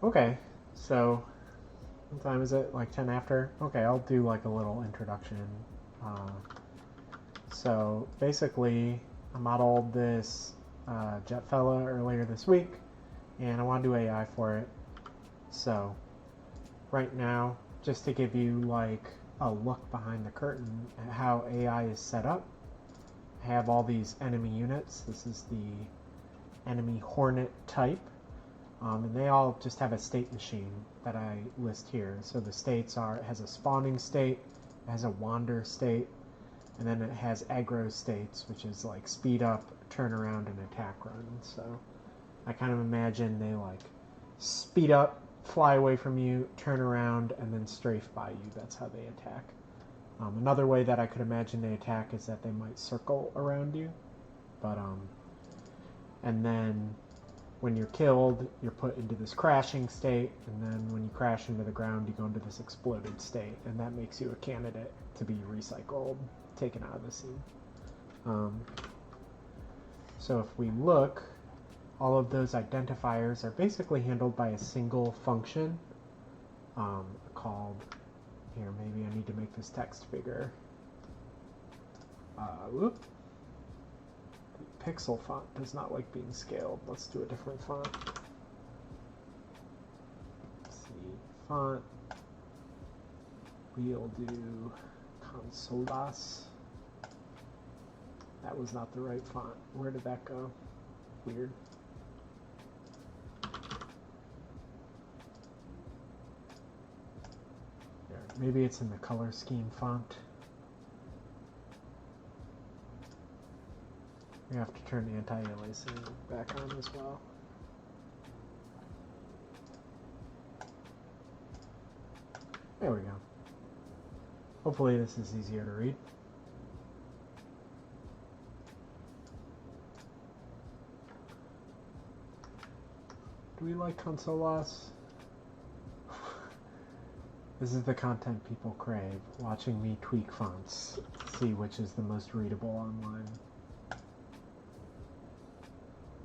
Okay, so what time is it? Like 10 after? Okay, I'll do like a little introduction. Uh, so basically, I modeled this jet fella earlier this week, and I want to do AI for it. So right now, just to give you like a look behind the curtain at how AI is set up, I have all these enemy units. This is the enemy hornet type. And they all just have a state machine that I list here. So the states are, it has a spawning state, it has a wander state, and then it has aggro states, which is like speed up, turn around, and attack run. So I kind of imagine they like speed up, fly away from you, turn around, and then strafe by you. That's how they attack. Another way that I could imagine they attack is that they might circle around you, but and then when you're killed, you're put into this crashing state, and then when you crash into the ground, you go into this exploded state, and that makes you a candidate to be recycled, taken out of the scene. So if we look, all of those identifiers are basically handled by a single function called, here, maybe I need to make this text bigger. Whoop. Pixel font does not like being scaled. Let's do a different font. Let's see, font. We'll do Consolas. That was not the right font. Where did that go? Weird. There. Maybe it's in the color scheme font. We have to turn anti-aliasing back on as well. There we go. Hopefully this is easier to read. Do we like Consolas? This is the content people crave, watching me tweak fonts to see which is the most readable online.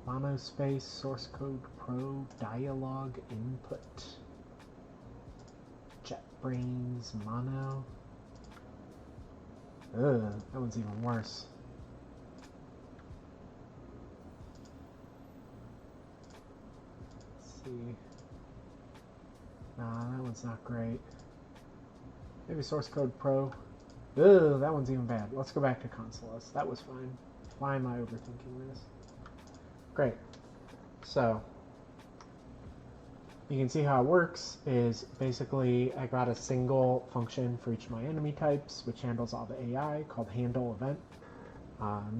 Monospace, source code pro, dialogue input. JetBrains, mono. Ugh, that one's even worse. Let's see. Nah, that one's not great. Maybe source code pro. Ugh, that one's even bad. Let's go back to Consolas. That was fine. Why am I overthinking this? Great. So you can see how it works is basically I got a single function for each of my enemy types, which handles all the AI, called handle event.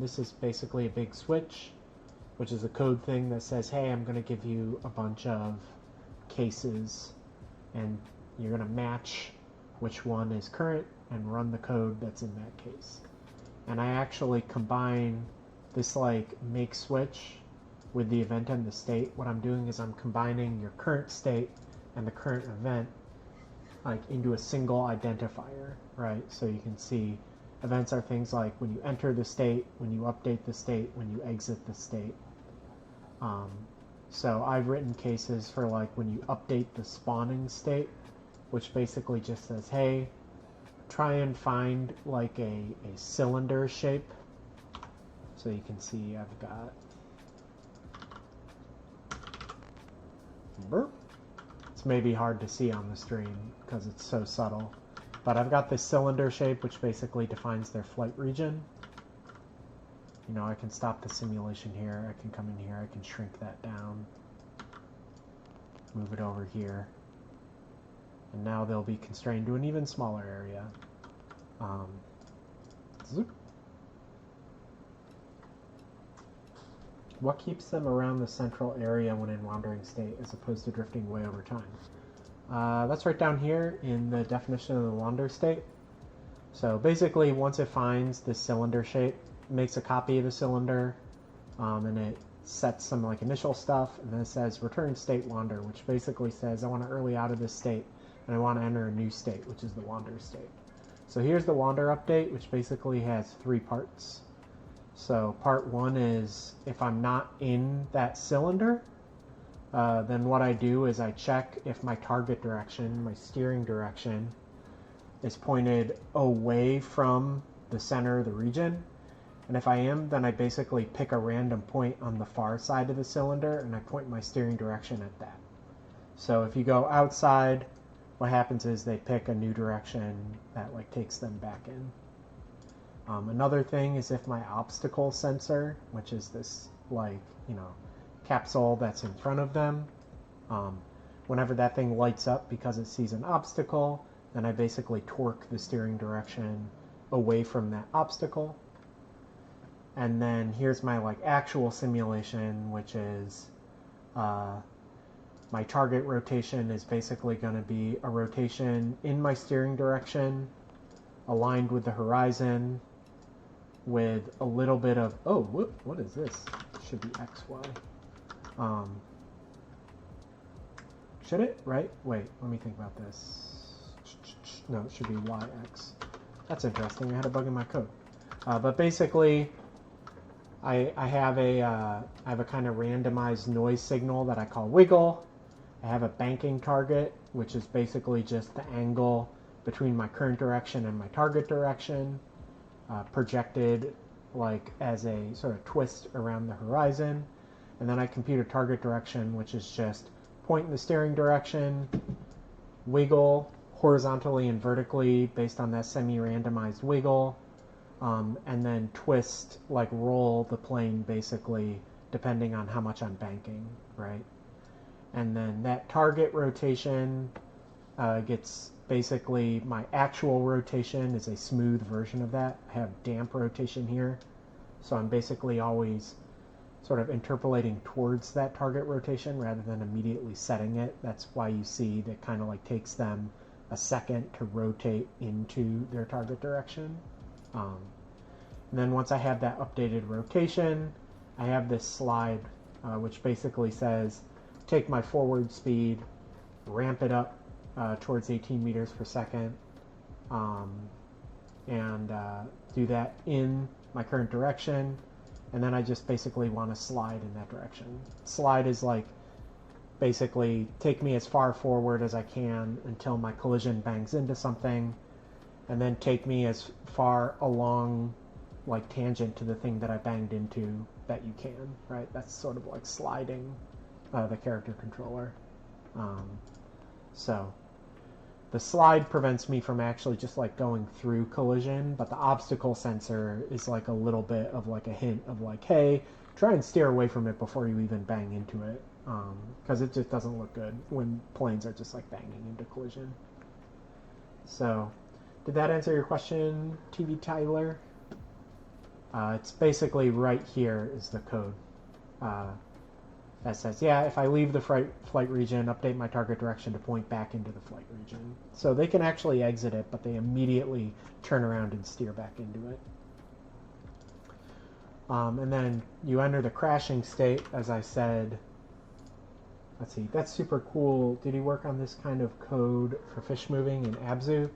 This is basically a big switch, which is a code thing that says, hey, I'm going to give you a bunch of cases, and you're going to match which one is current and run the code that's in that case. And I actually combine this like make switch with the event and the state. What I'm doing is I'm combining your current state and the current event like into a single identifier, right? So you can see events are things like when you enter the state, when you update the state, when you exit the state. So I've written cases for like when you update the spawning state, which basically just says, hey, try and find like a cylinder shape. So you can see I've got burp. It's maybe hard to see on the stream because it's so subtle. But I've got this cylinder shape which basically defines their flight region. You know, I can stop the simulation here, I can come in here, I can shrink that down, move it over here, and now they'll be constrained to an even smaller area. Zoop. What keeps them around the central area when in wandering state as opposed to drifting away over time? That's right down here in the definition of the wander state. So basically, once it finds this cylinder shape, it makes a copy of the cylinder, and it sets some like initial stuff, and then it says return state wander, which basically says I want to early out of this state, and I want to enter a new state, which is the wander state. So here's the wander update, which basically has 3 parts. So part 1 is if I'm not in that cylinder, then what I do is I check if my target direction, my steering direction, is pointed away from the center of the region. And if I am, then I basically pick a random point on the far side of the cylinder and I point my steering direction at that. So if you go outside, what happens is they pick a new direction that like takes them back in. Another thing is if my obstacle sensor, which is this like, capsule that's in front of them, whenever that thing lights up because it sees an obstacle, then I basically torque the steering direction away from that obstacle. And then here's my like actual simulation, which is my target rotation is basically going to be a rotation in my steering direction, aligned with the horizon, with a little bit of, oh, what is this? Should be XY. Should it? Right? Wait, let me think about this. No, it should be YX. That's interesting. I had a bug in my code. But basically, I have a kind of randomized noise signal that I call wiggle. I have a banking target, which is basically just the angle between my current direction and my target direction, projected like as a sort of twist around the horizon. And then I compute a target direction, which is just point in the steering direction, wiggle horizontally and vertically based on that semi-randomized wiggle, and then twist, like roll the plane basically depending on how much I'm banking, right? And then that target rotation gets basically, my actual rotation is a smooth version of that. I have damp rotation here. So I'm basically always sort of interpolating towards that target rotation rather than immediately setting it. That's why you see that kind of like takes them a second to rotate into their target direction. And then once I have that updated rotation, I have this slide which basically says take my forward speed, ramp it up towards 18 meters per second, and do that in my current direction, and then I just basically want to slide in that direction. Slide is like basically take me as far forward as I can until my collision bangs into something, and then take me as far along like tangent to the thing that I banged into that you can, right? That's sort of like sliding the character controller. So the slide prevents me from actually just like going through collision, but the obstacle sensor is like a little bit of like a hint of like, hey, try and steer away from it before you even bang into it, because it just doesn't look good when planes are just like banging into collision. So did that answer your question, TV Tyler? It's basically right here is the code that says, yeah, if I leave the flight region, update my target direction to point back into the flight region. So they can actually exit it, but they immediately turn around and steer back into it. And then you enter the crashing state, as I said. Let's see, that's super cool. Did he work on this kind of code for fish moving in Abzu?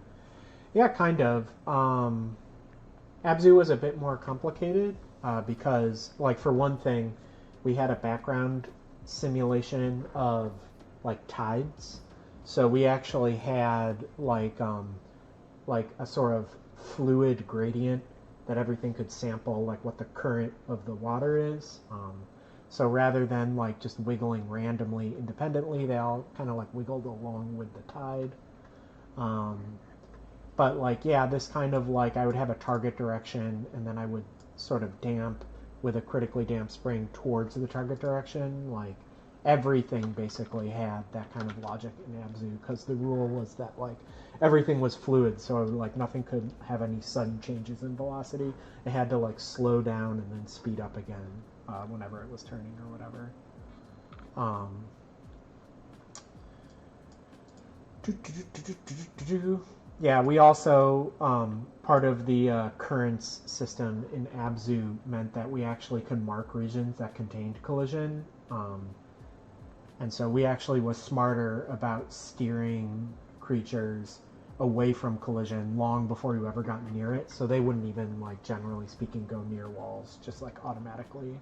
Yeah, kind of. Abzu was a bit more complicated because, like, for one thing, we had a background simulation of like tides, so we actually had like a sort of fluid gradient that everything could sample, like what the current of the water is. So rather than like just wiggling randomly independently, they all kind of like wiggled along with the tide. But like, yeah, this kind of like I would have a target direction and then I would sort of damp with a critically damp spring towards the target direction. Like everything basically had that kind of logic in Abzu because the rule was that like everything was fluid, so like nothing could have any sudden changes in velocity. It had to like slow down and then speed up again whenever it was turning or whatever. Yeah, we also, part of the currents system in Abzu meant that we actually could mark regions that contained collision. And so we actually was smarter about steering creatures away from collision long before you ever got near it. So they wouldn't even, like, generally speaking, go near walls, just like automatically.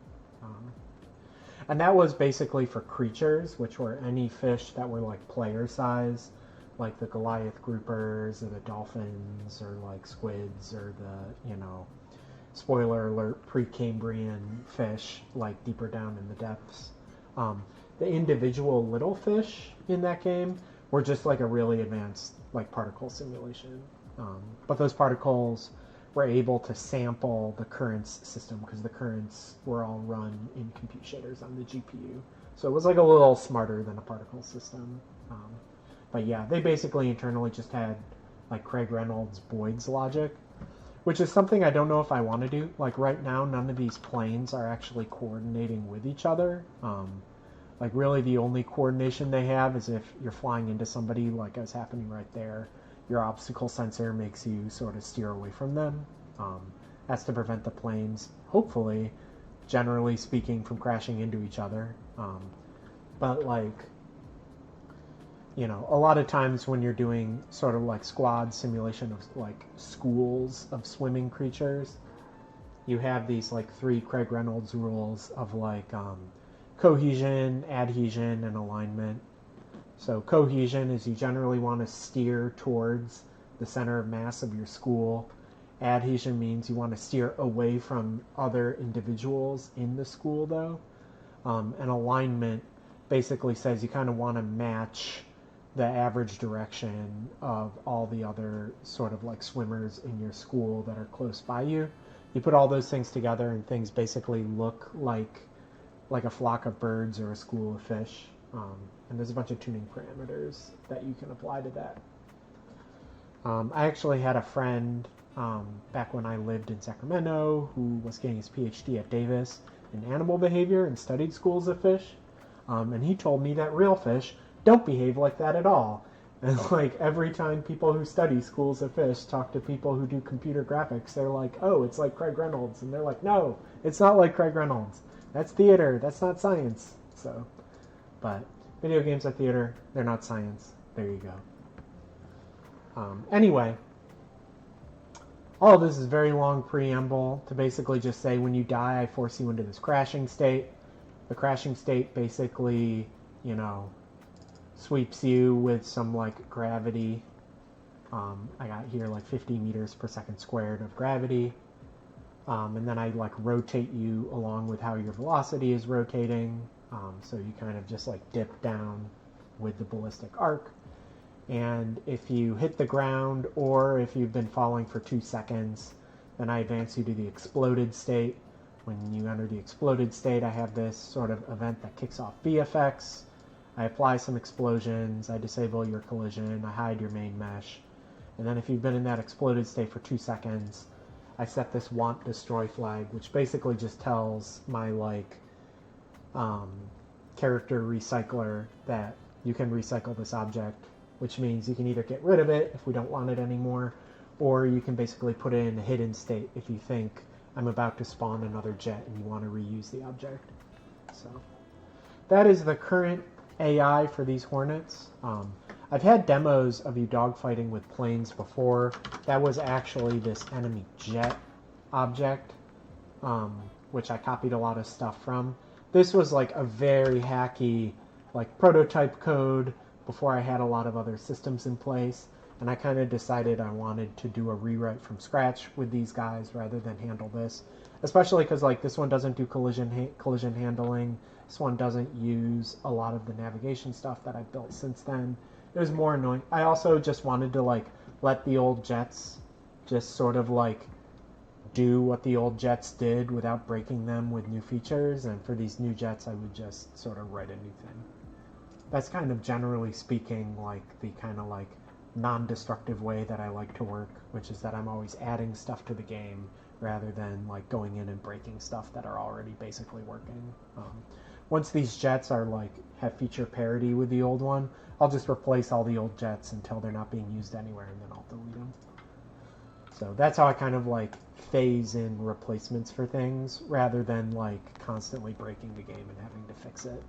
And that was basically for creatures, which were any fish that were like player size, like the Goliath groupers or the dolphins or like squids or the, spoiler alert, Precambrian fish, like deeper down in the depths. The individual little fish in that game were just like a really advanced like particle simulation. But those particles were able to sample the currents system because the currents were all run in compute shaders on the GPU. So it was like a little smarter than a particle system. But yeah, they basically internally just had like Craig Reynolds Boyd's logic, which is something I don't know if I want to do. Like right now, none of these planes are actually coordinating with each other. Like really the only coordination they have is if you're flying into somebody, like is happening right there. Your obstacle sensor makes you sort of steer away from them. That's to prevent the planes, hopefully, generally speaking, from crashing into each other. But like, a lot of times when you're doing sort of like squad simulation of like schools of swimming creatures, you have these like 3 Craig Reynolds rules of like cohesion, adhesion, and alignment. So cohesion is you generally want to steer towards the center of mass of your school. Adhesion means you want to steer away from other individuals in the school, though. And alignment basically says you kind of want to match the average direction of all the other sort of like swimmers in your school that are close by you. You put all those things together and things basically look like a flock of birds or a school of fish. And there's a bunch of tuning parameters that you can apply to that. I actually had a friend back when I lived in Sacramento who was getting his PhD at Davis in animal behavior and studied schools of fish. And he told me that real fish don't behave like that at all. And like every time people who study schools of fish talk to people who do computer graphics, they're like, oh, it's like Craig Reynolds. And they're like, no, it's not like Craig Reynolds. That's theater. That's not science. So, but video games are theater. They're not science. There you go. Anyway, all of this is very long preamble to basically just say when you die, I force you into this crashing state. The crashing state basically, sweeps you with some like gravity. I got here like 50 meters per second squared of gravity. And then I like rotate you along with how your velocity is rotating. So you kind of just like dip down with the ballistic arc. And if you hit the ground or if you've been falling for 2 seconds, then I advance you to the exploded state. When you enter the exploded state, I have this sort of event that kicks off VFX. I apply some explosions, I disable your collision, I hide your main mesh. And then if you've been in that exploded state for 2 seconds, I set this want destroy flag, which basically just tells my like character recycler that you can recycle this object, which means you can either get rid of it if we don't want it anymore, or you can basically put it in a hidden state if you think I'm about to spawn another jet and you want to reuse the object. So that is the current AI for these Hornets. I've had demos of you dogfighting with planes before. That was actually this enemy jet object, which I copied a lot of stuff from. This was like a very hacky like prototype code before I had a lot of other systems in place, and I kind of decided I wanted to do a rewrite from scratch with these guys rather than handle this, especially because like this one doesn't do collision handling. This one doesn't use a lot of the navigation stuff that I've built since then. It was more annoying. I also just wanted to like let the old jets just sort of like do what the old jets did without breaking them with new features, and for these new jets I would just sort of write a new thing. That's kind of generally speaking like the kind of like non-destructive way that I like to work, which is that I'm always adding stuff to the game rather than like going in and breaking stuff that are already basically working. Once these jets are like have feature parity with the old one, I'll just replace all the old jets until they're not being used anywhere, and then I'll delete them. So that's how I kind of like phase in replacements for things rather than like constantly breaking the game and having to fix it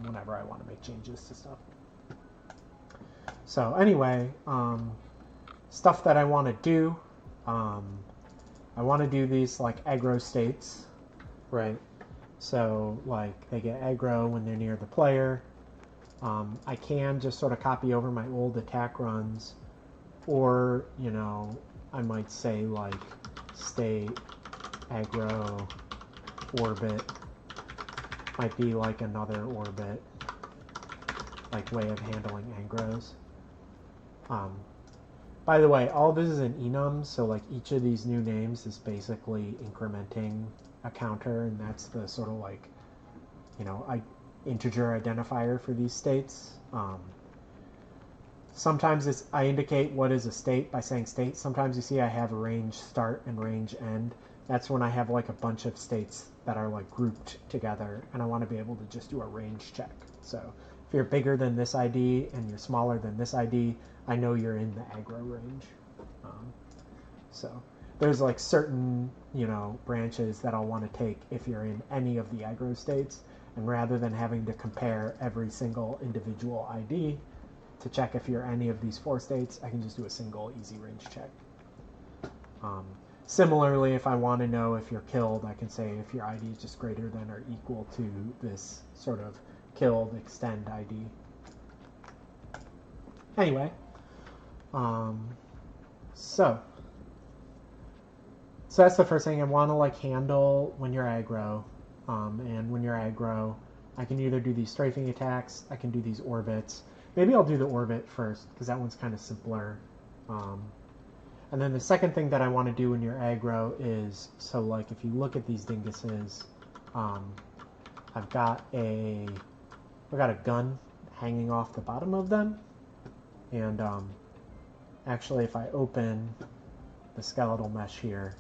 whenever I want to make changes to stuff. So anyway, stuff that I want to do. I want to do these like aggro states, right? So like they get aggro when they're near the player. I can just sort of copy over my old attack runs, or, you know, I might say like state aggro orbit might be like another orbit, like way of handling aggros. By the way, all this is in enums, so like each of these new names is basically incrementing a counter, and that's the sort of like, you know, integer identifier for these states. Sometimes I indicate what is a state by saying state. Sometimes you see I have a range start and range end. That's when I have like a bunch of states that are like grouped together, and I want to be able to just do a range check. So if you're bigger than this ID and you're smaller than this ID, I know you're in the aggro range. So there's like certain, you know, branches that I'll want to take if you're in any of the aggro states, and rather than having to compare every single individual ID to check if you're any of these 4 states, I can just do a single easy range check. Similarly, if I want to know if you're killed, I can say if your ID is just greater than or equal to this sort of killed extend ID. Anyway, so that's the first thing I want to like handle when you're aggro. And when you're aggro, I can either do these strafing attacks, I can do these orbits. Maybe I'll do the orbit first, because that one's kind of simpler. And then the second thing that I want to do when you're aggro is, so like if you look at these dinguses, I've got a gun hanging off the bottom of them. And actually, if I open the skeletal mesh here,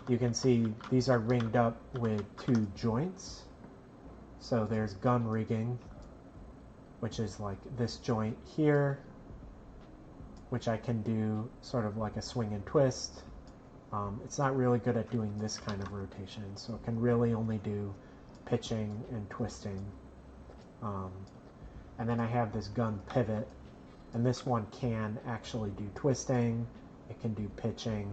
you can see these are ringed up with 2 joints. So there's gun rigging, which is like this joint here, which I can do sort of like a swing and twist. It's not really good at doing this kind of rotation, so it can really only do pitching and twisting. And then I have this gun pivot, and this one can actually do twisting, it can do pitching,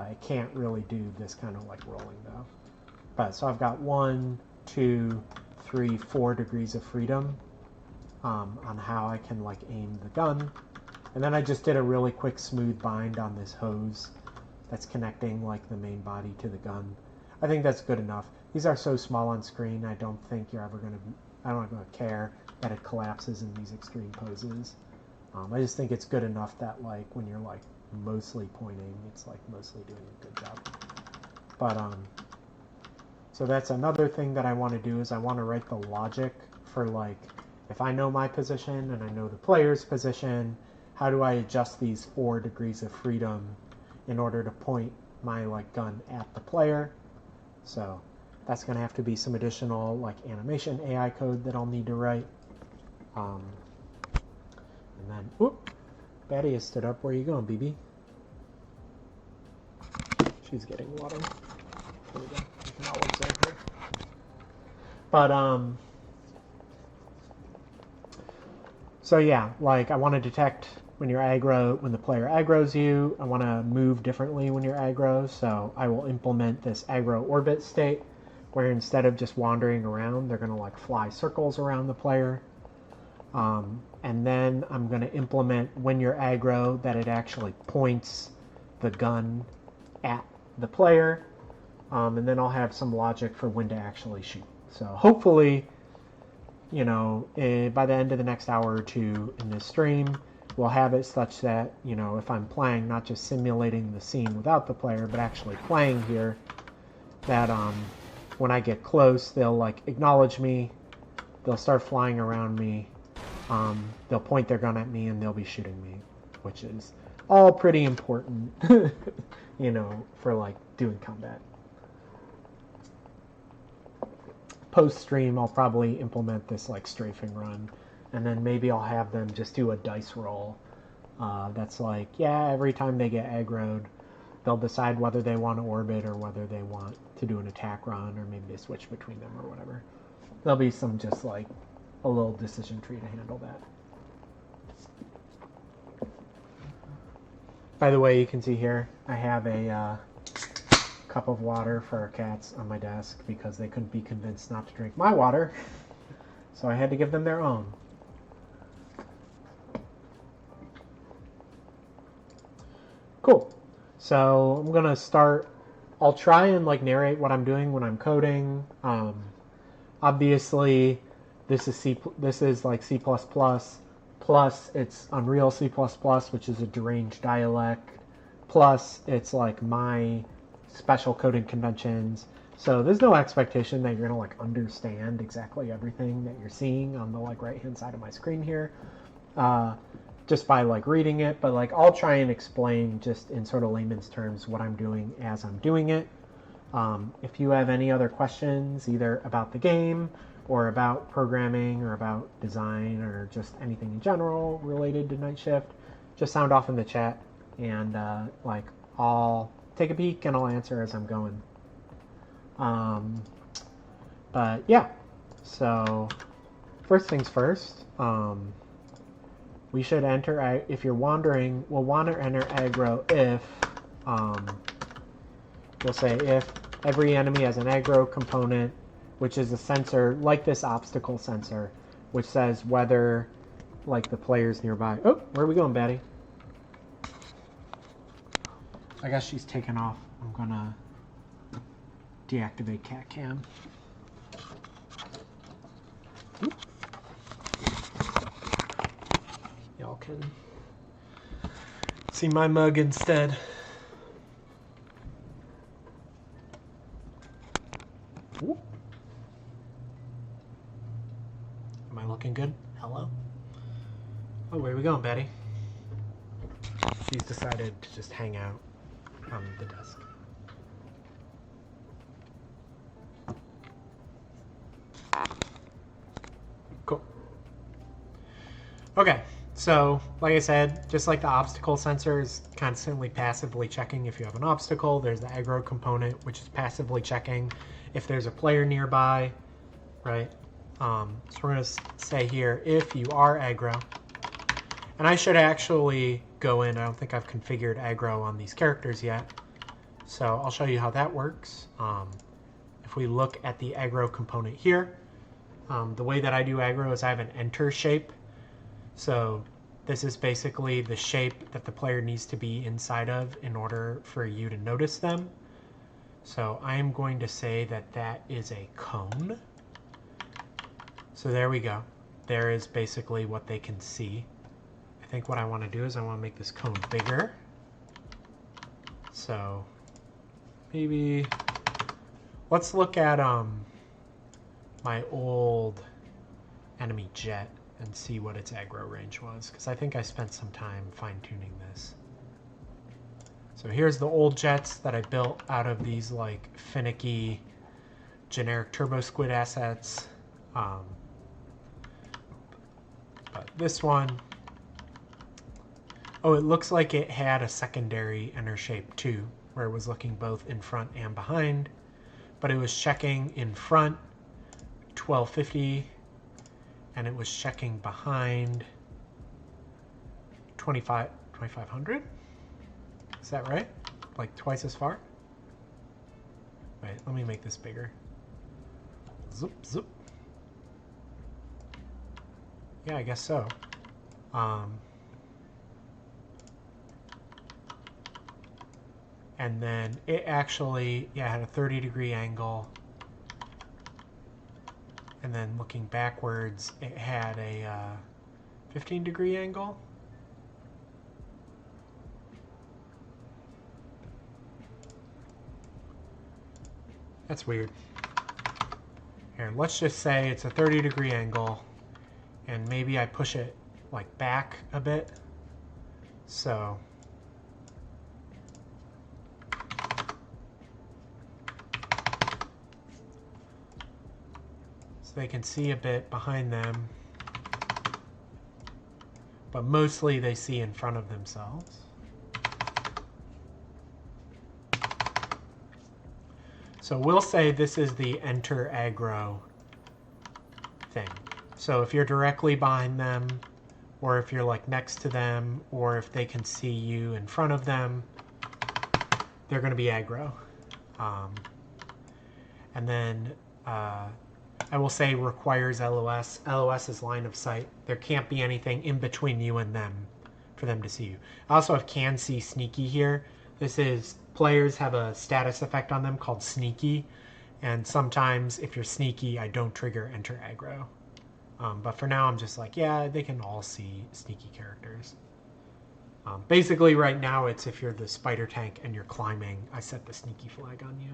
it can't really do this kind of like rolling though. But so I've got 1, 2, 3, 4 degrees of freedom on how I can like aim the gun. And then I just did a really quick smooth bind on this hose that's connecting like the main body to the gun. I think that's good enough. These are so small on screen, I don't think you're ever going to, I'm not going to care that it collapses in these extreme poses. I just think it's good enough that like when you're like mostly pointing, it's like mostly doing a good job. But so that's another thing that I want to do, is I want to write the logic for like, if I know my position and I know the player's position, how do I adjust these 4 degrees of freedom in order to point my like gun at the player? So that's going to have to be some additional like animation AI code that I'll need to write. And then, whoop, Batty has stood up. Where are you going, BB? She's getting water. There we go. You can all observe her. But so yeah, like I want to detect when you're aggro, when the player aggroes you. I want to move differently when you're aggro, so I will implement this aggro orbit state, where instead of just wandering around, they're going to like fly circles around the player. And then I'm going to implement when you're aggro that it actually points the gun at the player. And then I'll have some logic for when to actually shoot. So hopefully, you know, by the end of the next hour or 2 in this stream, we'll have it such that, you know, if I'm playing, not just simulating the scene without the player, but actually playing here, that when I get close, they'll like acknowledge me, they'll start flying around me, they'll point their gun at me, and they'll be shooting me, which is all pretty important, you know, for like doing combat. Post-stream, I'll probably implement this like strafing run, and then maybe I'll have them just do a dice roll that's like, yeah, every time they get aggroed, they'll decide whether they want to orbit or whether they want to do an attack run, or maybe they switch between them or whatever. There'll be some just like a little decision tree to handle that. By the way, you can see here I have a cup of water for our cats on my desk because they couldn't be convinced not to drink my water. So I had to give them their own. Cool. So I'm going to start. I'll try and like narrate what I'm doing when I'm coding. Obviously, this is like C++, plus it's Unreal C++, which is a deranged dialect, plus it's like my special coding conventions. So there's no expectation that you're going to like understand exactly everything that you're seeing on the like right-hand side of my screen here. Just by like reading it, but like I'll try and explain just in sort of layman's terms what I'm doing as I'm doing it. If you have any other questions, either about the game or about programming or about design or just anything in general related to Nightshift, just sound off in the chat, and like I'll take a peek and I'll answer as I'm going. But yeah, so first things first, we should enter, if you're wondering, we'll want to enter aggro if, we'll say if every enemy has an aggro component, which is a sensor like this obstacle sensor, which says whether like the player's nearby. Oh, where are we going, Batty? I guess she's taken off. I'm gonna deactivate cat cam. Oop. Y'all can see my mug instead. Ooh. Am I looking good? Hello? Oh, where are we going, Betty? She's decided to just hang out on the desk. Cool. Okay. So, like I said, just like the obstacle sensor is constantly passively checking if you have an obstacle, there's the aggro component, which is passively checking if there's a player nearby, right? So we're going to say here, if you are aggro, and I should actually go in, I don't think I've configured aggro on these characters yet, so I'll show you how that works. If we look at the aggro component here, the way that I do aggro is I have an enter shape. So this is basically the shape that the player needs to be inside of in order for you to notice them. So I am going to say that that is a cone. So there we go. There is basically what they can see. I think what I want to do is I want to make this cone bigger. So maybe let's look at my old enemy jet and see what its aggro range was, because I think I spent some time fine-tuning this. So here's the old jets that I built out of these like finicky generic turbo squid assets. But this one, oh, it looks like it had a secondary enter shape too, where it was looking both in front and behind, but it was checking in front 1250, and it was checking behind 2500. Is that right? Like twice as far? Wait, let me make this bigger. Zoop, zoop. Yeah, I guess so. And then it actually, yeah, had a 30-degree angle. And then looking backwards, it had a 15-degree angle. That's weird. Here, let's just say it's a 30-degree angle, and maybe I push it like back a bit. So they can see a bit behind them, but mostly they see in front of themselves. So we'll say this is the enter aggro thing. So if you're directly behind them, or if you're like next to them, or if they can see you in front of them, they're going to be aggro. And then I will say requires LOS. LOS is line of sight. There can't be anything in between you and them for them to see you. I also have can see sneaky here. This is players have a status effect on them called sneaky. And sometimes if you're sneaky, I don't trigger enter aggro. But for now, I'm just like, yeah, they can all see sneaky characters. Basically, right now, it's if you're the spider tank and you're climbing, I set the sneaky flag on you.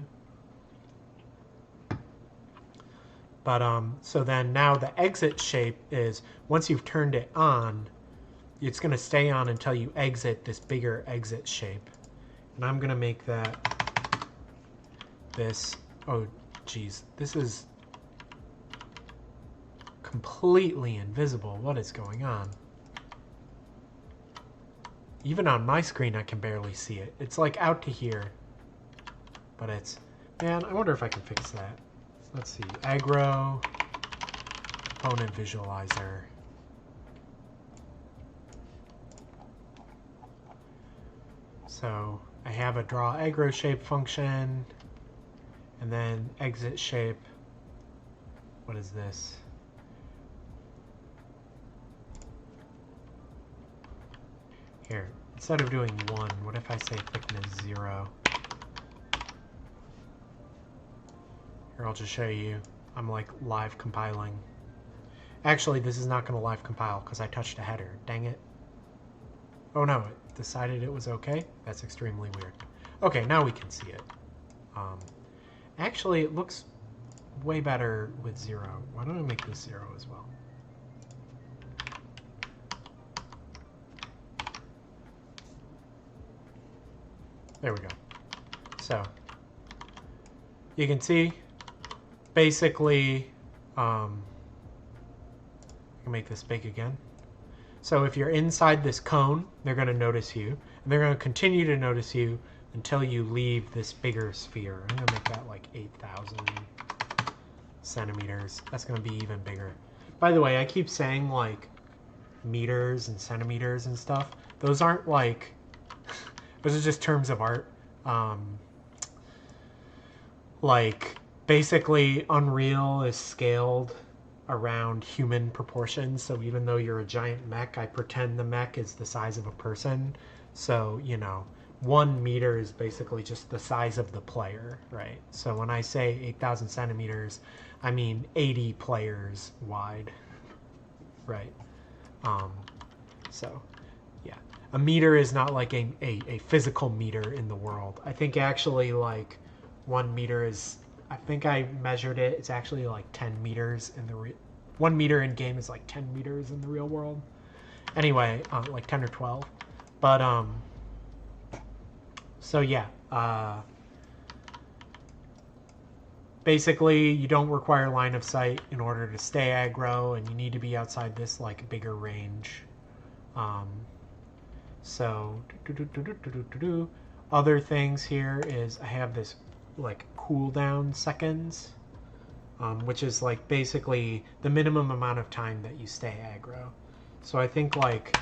But so then now the exit shape is, once you've turned it on, it's going to stay on until you exit this bigger exit shape. And I'm going to make that this, oh geez, this is completely invisible. What is going on? Even on my screen, I can barely see it. It's like out to here. But it's, man, I wonder if I can fix that. Let's see, aggro, opponent visualizer. So I have a draw aggro shape function, and then exit shape. What is this? Here, instead of doing 1, what if I say thickness 0? Here, I'll just show you. I'm like live compiling. Actually, this is not going to live compile because I touched a header. Dang it. Oh no, it decided it was okay? That's extremely weird. Okay, now we can see it. Actually, it looks way better with 0. Why don't I make this 0 as well? There we go. So, you can see basically, I can make this big again. So if you're inside this cone, they're going to notice you, and they're going to continue to notice you until you leave this bigger sphere. I'm going to make that like 8,000 centimeters. That's going to be even bigger. By the way, I keep saying like meters and centimeters and stuff. Those aren't like, those are just terms of art. Like, basically, Unreal is scaled around human proportions. So even though you're a giant mech, I pretend the mech is the size of a person. So, you know, 1 meter is basically just the size of the player, right? So when I say 8,000 centimeters, I mean 80 players wide, right? So, yeah. A meter is not like a physical meter in the world. I think actually like 1 meter is, I think I measured it, it's actually like 10 meters in the 1 meter in game is like 10 meters in the real world. Anyway, like 10 or 12. But, so yeah, basically you don't require line of sight in order to stay aggro, and you need to be outside this like bigger range. So, other things here is I have this like cooldown seconds, which is like basically the minimum amount of time that you stay aggro. So I think like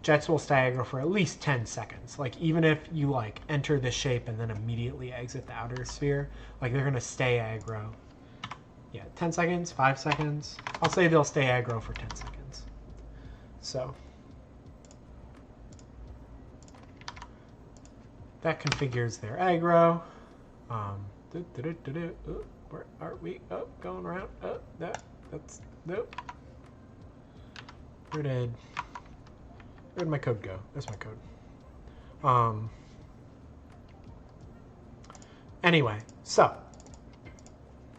jets will stay aggro for at least 10 seconds. Like even if you like enter the shape and then immediately exit the outer sphere, like they're gonna stay aggro. Yeah, 10 seconds, 5 seconds. I'll say they'll stay aggro for 10 seconds. So that configures their aggro. Where are we? Oh, going around. Oh, that's nope. Where'd my code go? There's my code. Anyway, so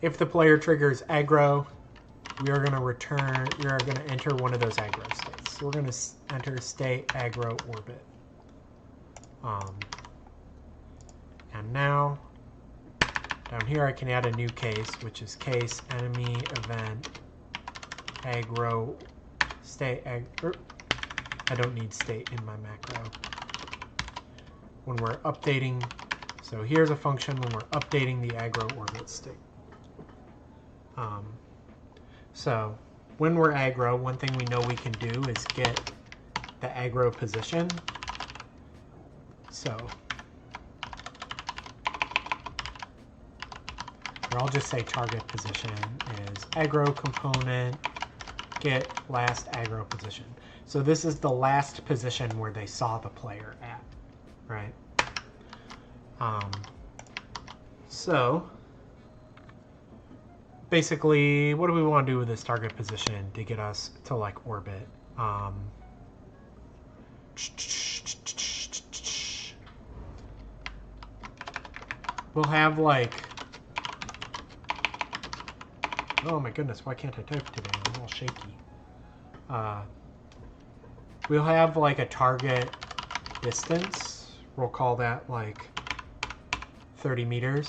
if the player triggers aggro, we are going to return. We are going to enter one of those aggro states. So we're going to enter state aggro orbit. And now down here I can add a new case, which is case enemy event aggro state aggro. I don't need state in my macro. When we're updating, so here's a function when we're updating the aggro orbit state. So when we're aggro, one thing we know we can do is get the aggro position. So or I'll just say target position is aggro component get last aggro position. So this is the last position where they saw the player at, right? So basically, what do we want to do with this target position to get us to like orbit? We'll have like, oh my goodness, why can't I type today? I'm all shaky. We'll have like a target distance. We'll call that like 30 meters.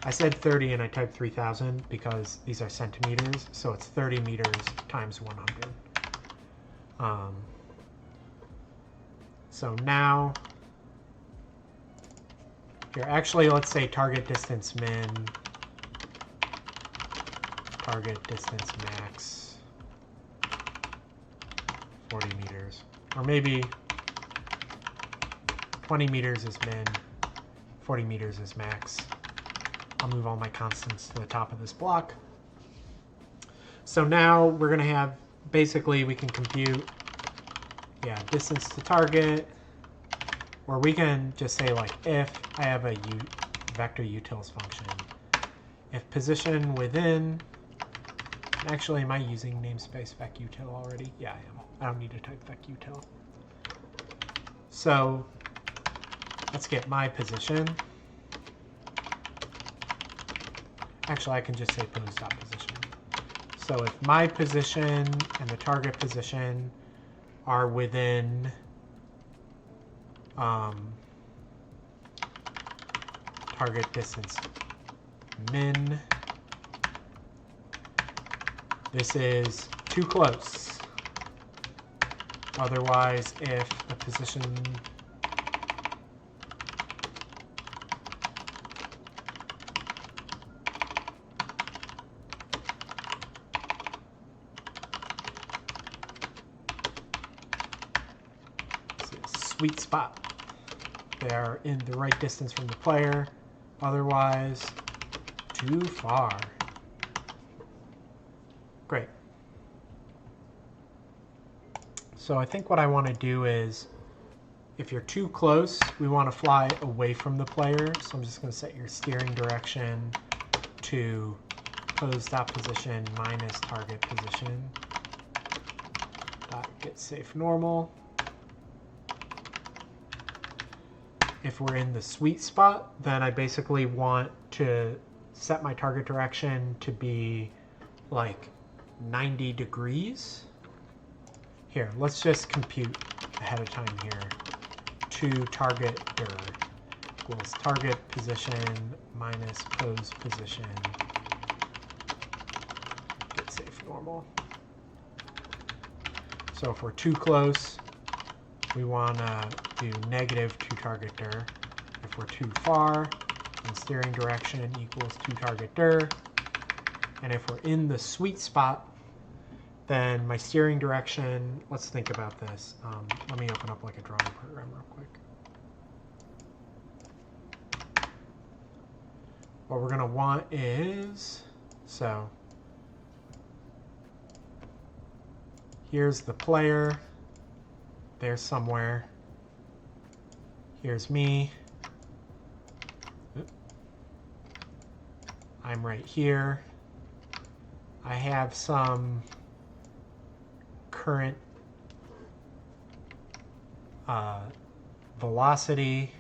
I said 30 and I typed 3,000 because these are centimeters, so it's 30 meters times 100. So now, here, actually, let's say target distance min, target distance max, 40 meters. Or maybe 20 meters is min, 40 meters is max. I'll move all my constants to the top of this block. So now we're going to have, basically we can compute, distance to target, or we can just say like if I have a vector utils function, if position within, actually am I using namespace vecutil already? Yeah, I am. I don't need to type vecutil. So let's get my position. Actually, I can just say pose.position. So if my position and the target position are within target distance min, this is too close. Otherwise, if the position sweet spot. They are in the right distance from the player, otherwise too far. Great. So I think what I want to do is, if you're too close, we want to fly away from the player. So I'm just going to set your steering direction to pose.position minus target position dot get safe normal. If we're in the sweet spot, then I basically want to set my target direction to be like 90 degrees. Here, let's just compute ahead of time here. To target dir equals target position minus pose position get safe normal. So if we're too close, we want to do negative to target dir. If we're too far, then steering direction equals to target dir. And if we're in the sweet spot, then my steering direction, let's think about this. Let me open up like a drawing program real quick. What we're going to want is, so here's the player. There's somewhere. Here's me. I'm right here. I have some current velocity.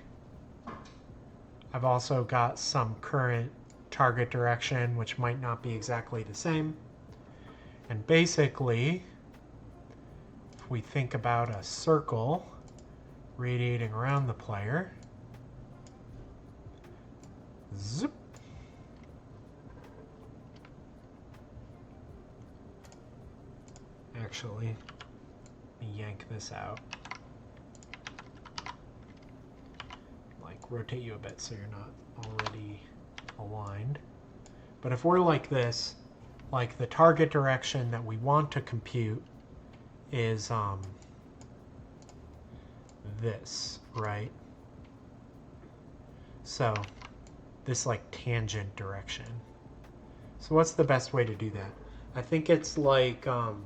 I've also got some current target direction, which might not be exactly the same. And basically, if we think about a circle radiating around the player, zip, actually, let me yank this out. Like rotate you a bit so you're not already aligned. But if we're like this, like the target direction that we want to compute is this, right? So this like tangent direction. So what's the best way to do that? I think it's like, I'll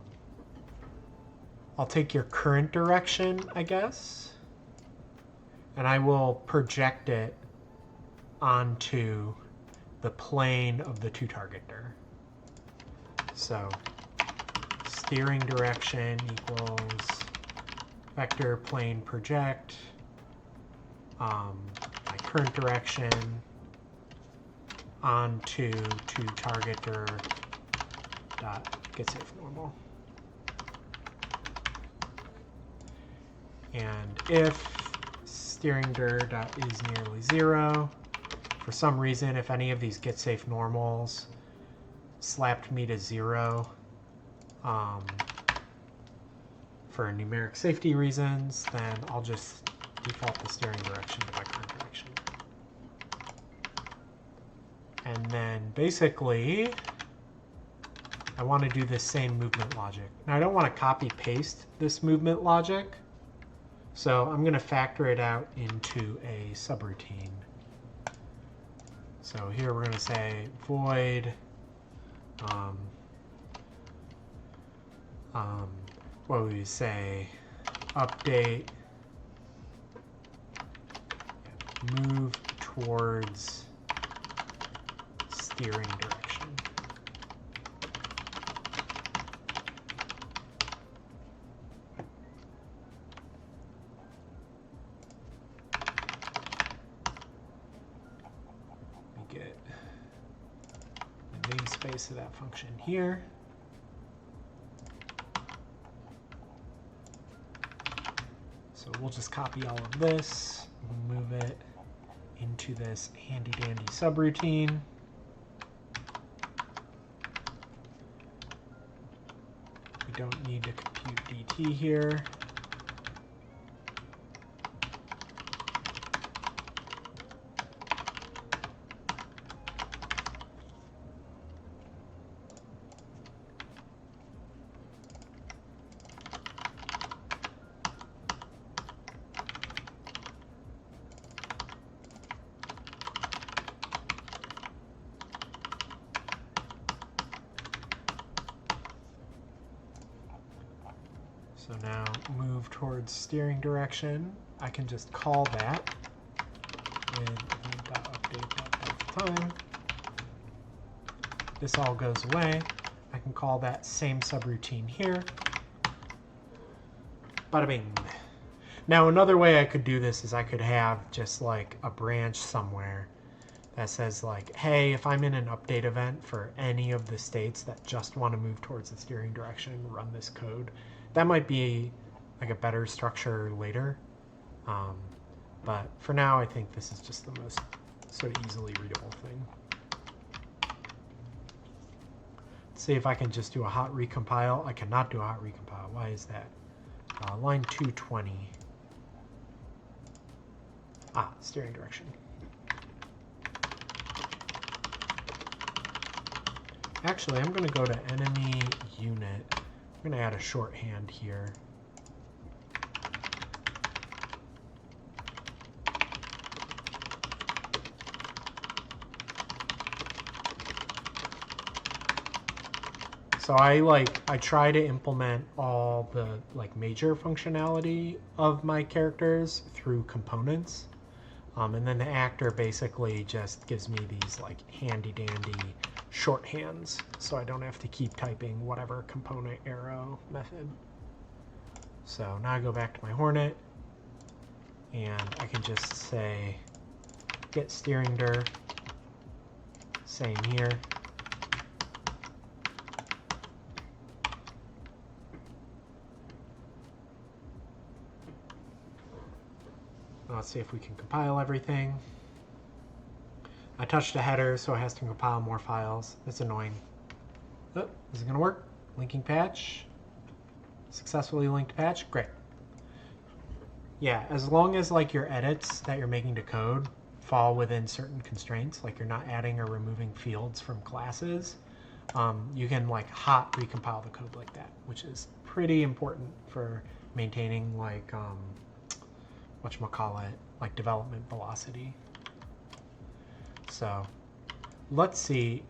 take your current direction, I guess, and I will project it onto the plane of the to-targeter. So steering direction equals vector plane project, my current direction onto to-targeter dot get safe normal. And if steering dir dot is nearly 0, for some reason, if any of these get safe normals slapped me to 0 for numeric safety reasons, then I'll just default the steering direction to my current direction. And then basically, I want to do this same movement logic. Now I don't want to copy paste this movement logic, so I'm going to factor it out into a subroutine. So here we're going to say void what would we say, update, move towards steering direction. We get the namespace of that function here. So we'll just copy all of this, move it into this handy-dandy subroutine. We don't need to compute dt here. So now move towards steering direction. I can just call that with event.update.time. This all goes away. I can call that same subroutine here. Bada bing. Now another way I could do this is I could have just like a branch somewhere that says like, hey, if I'm in an update event for any of the states that just want to move towards the steering direction, run this code. That might be like a better structure later. But for now, I think this is just the most sort of easily readable thing. Let's see if I can just do a hot recompile. I cannot do a hot recompile. Why is that? Line 220. Steering direction. Actually, I'm going to go to enemy unit. I'm going to add a shorthand here. So I try to implement all the major functionality of my characters through components. And then the actor basically just gives me these handy dandy shorthands, so I don't have to keep typing whatever component arrow method. So now I go back to my Hornet, and I can just say get steering dir, same here. Let's see if we can compile everything. I touched a header, so it has to compile more files. It's annoying. Oh, is it going to work? Linking patch. Successfully linked patch. Great. Yeah, as long as your edits that you're making to code fall within certain constraints, like you're not adding or removing fields from classes, you can hot recompile the code like that, which is pretty important for maintaining whatchamacallit, development velocity. So let's see.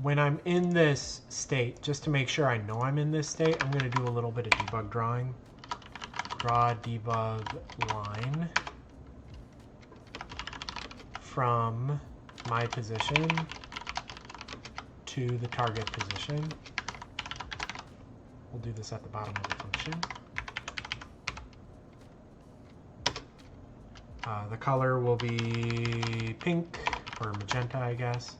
When I'm in this state, just to make sure I know I'm in this state, I'm going to do a little bit of debug drawing. Draw debug line from my position to the target position. We'll do this at the bottom of the function. The color will be pink or magenta, I guess.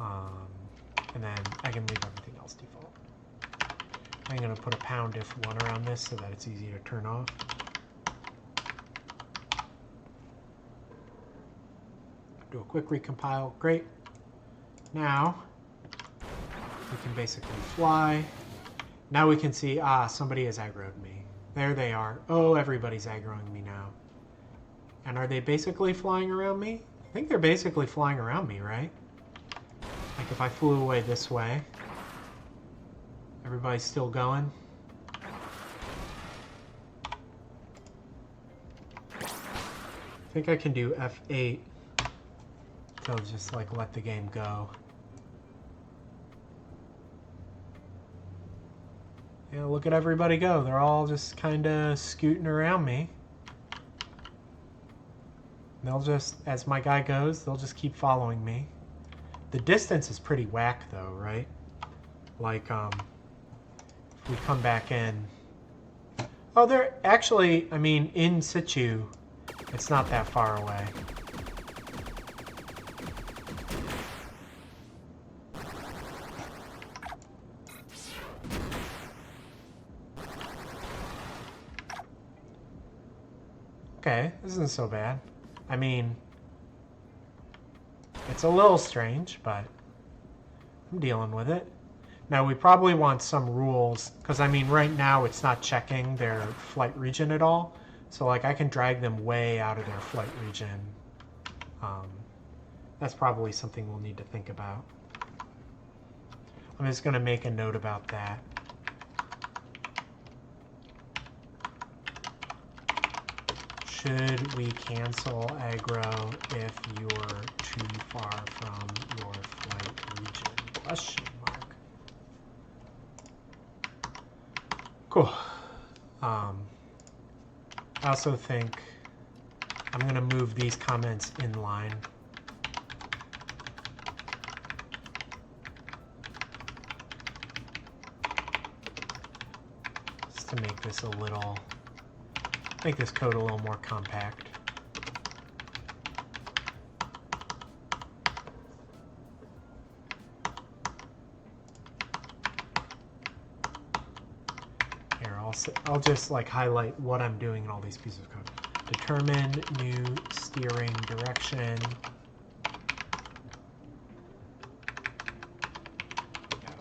And then I can leave everything else default. I'm going to put a pound if one around this so that it's easy to turn off. Do a quick recompile. Great. Now we can basically fly. Now we can see, somebody has aggroed me. There they are. Oh, everybody's aggroing me now. And are they basically flying around me? I think they're basically flying around me, right? Like if I flew away this way, everybody's still going. I think I can do F8 to just like let the game go. Yeah, look at everybody go. They're all just kind of scooting around me. They'll just, as my guy goes, they'll just keep following me. The distance is pretty whack though, right? Like, if we come back in. Oh, they're actually, I mean, in situ, it's not that far away. Okay, this isn't so bad. I mean, it's a little strange, but I'm dealing with it. Now, we probably want some rules, because, I mean, right now it's not checking their flight region at all. So, like, I can drag them way out of their flight region. That's probably something we'll need to think about. I'm just going to make a note about that. Should we cancel aggro if you're too far from your flight region? Question mark. Cool. I also think I'm going to move these comments in line. Just to make this a little, make this code a little more compact. I'll just like highlight what I'm doing in all these pieces of code. Determine new steering direction.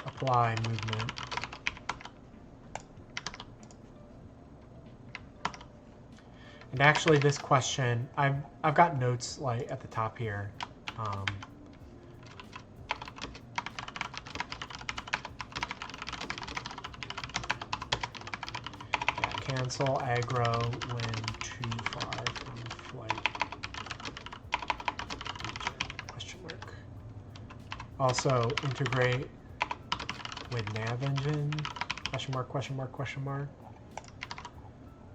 Apply movement. And actually, this question, I've got notes like at the top here. Cancel aggro when too far from flight region, question mark. Also integrate with nav engine, question mark, question mark, question mark.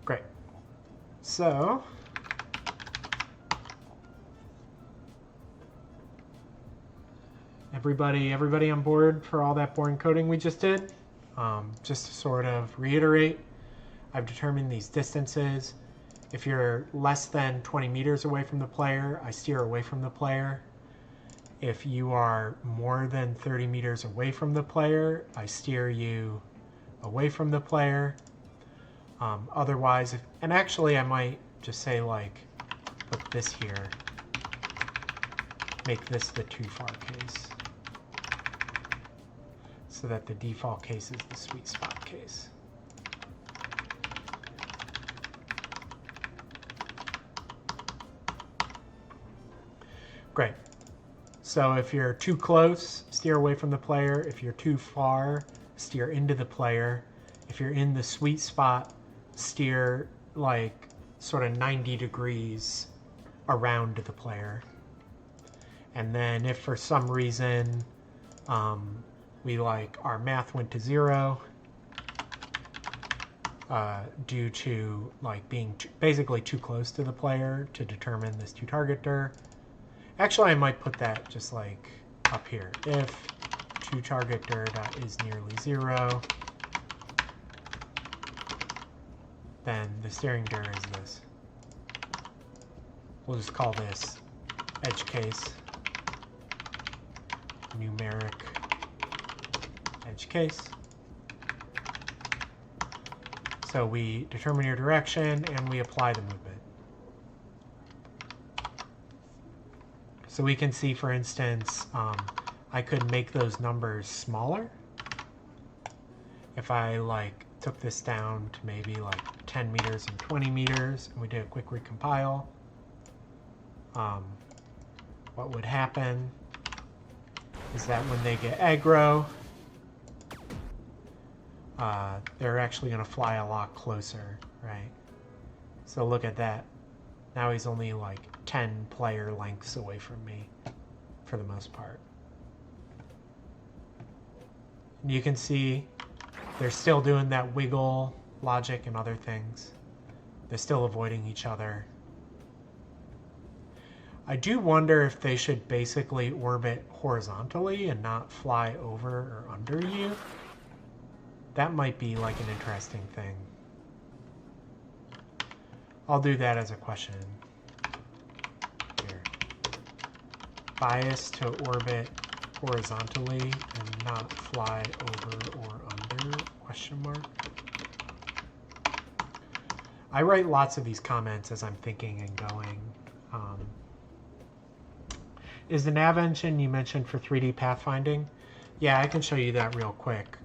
Great. So everybody on board for all that boring coding we just did? Just to sort of reiterate, I've determined these distances. If you're less than 20 meters away from the player, I steer away from the player. If you are more than 30 meters away from the player, I steer you away from the player. Otherwise, and actually I might just say like, put this here, make this the too far case, so that the default case is the sweet spot case. Great. So if you're too close, steer away from the player. If you're too far, steer into the player. If you're in the sweet spot, steer like sort of 90 degrees around the player. And then if for some reason we like our math went to 0 due to like being basically too close to the player to determine this toTargetDir. Actually, I might put that just like up here. If toTargetDir dot is nearly 0, then the steering dir is this. We'll just call this edge case, numeric edge case. So we determine your direction and we apply the movement. So we can see, for instance, I could make those numbers smaller. If I like took this down to maybe like 10 meters and 20 meters, and we did a quick recompile, what would happen is that when they get aggro, they're actually going to fly a lot closer, right? So look at that. Now he's only like 10 player lengths away from me for the most part. And you can see they're still doing that wiggle logic and other things. They're still avoiding each other. I do wonder if they should basically orbit horizontally and not fly over or under you. That might be like an interesting thing. I'll do that as a question. Here. Bias to orbit horizontally and not fly over or under, question mark. I write lots of these comments as I'm thinking and going. Is the nav engine you mentioned for 3D pathfinding? Yeah, I can show you that real quick.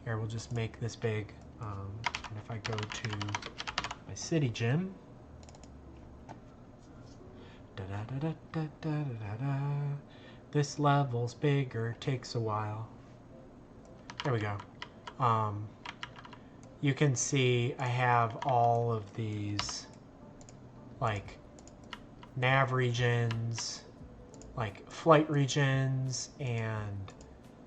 Here, we'll just make this big. And if I go to my city gym, this level's bigger, takes a while. There we go. You can see I have all of these like nav regions, like flight regions, and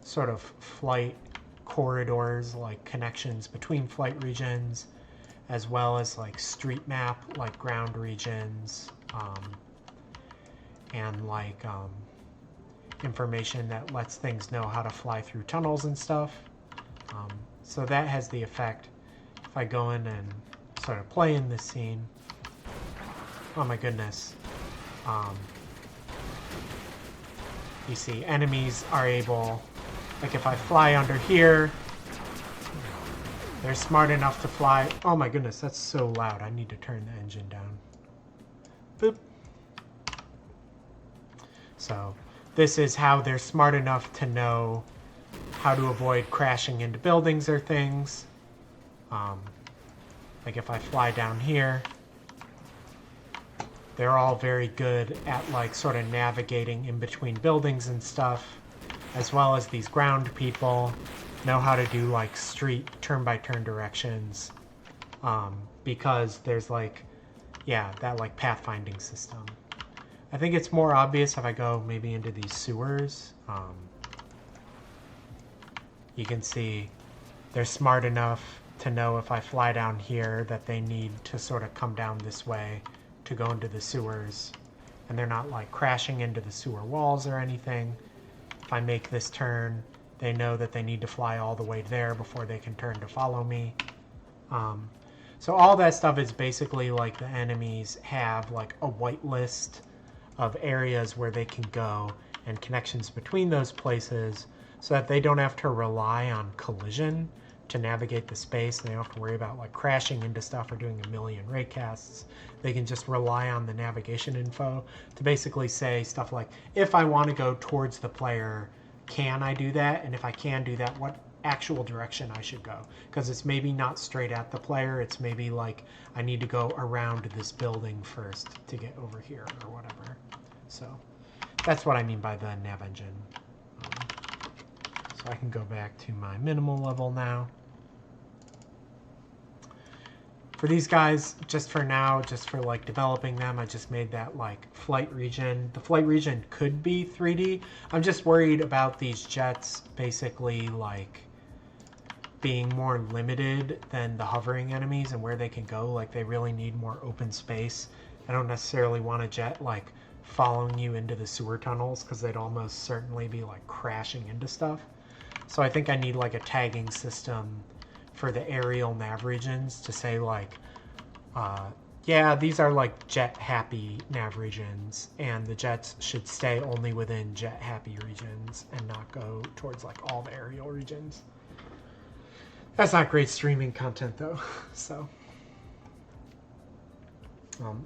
sort of flight corridors, like connections between flight regions, as well as like street map, like ground regions, and like information that lets things know how to fly through tunnels and stuff. So that has the effect. If I go in and sort of play in this scene, oh my goodness, you see enemies are able, like if I fly under here, they're smart enough to fly. Oh my goodness, that's so loud. I need to turn the engine down. Boop. So this is how they're smart enough to know how to avoid crashing into buildings or things. Like if I fly down here, they're all very good at like sort of navigating in between buildings and stuff, as well as these ground people know how to do like street turn-by-turn directions, because there's like, yeah, that like pathfinding system. I think it's more obvious if I go maybe into these sewers. You can see they're smart enough to know if I fly down here that they need to sort of come down this way to go into the sewers, and they're not like crashing into the sewer walls or anything. If I make this turn, they know that they need to fly all the way there before they can turn to follow me. So all that stuff is basically like the enemies have like a whitelist of areas where they can go and connections between those places, so that they don't have to rely on collision to navigate the space. They don't have to worry about like crashing into stuff or doing a million raycasts. They can just rely on the navigation info to basically say stuff like, if I want to go towards the player, can I do that? And if I can do that, what actual direction I should go? Because it's maybe not straight at the player. It's maybe like I need to go around this building first to get over here or whatever. So that's what I mean by the nav engine. So I can go back to my minimal level now. For these guys, just for now, just for like developing them, I just made that like flight region. The flight region could be 3D. I'm just worried about these jets basically like being more limited than the hovering enemies and where they can go. Like they really need more open space. I don't necessarily want a jet like following you into the sewer tunnels because they'd almost certainly be like crashing into stuff. So I think I need like a tagging system for the aerial nav regions to say like, yeah, these are like jet happy nav regions and the jets should stay only within jet happy regions and not go towards like all the aerial regions. That's not great streaming content though. So,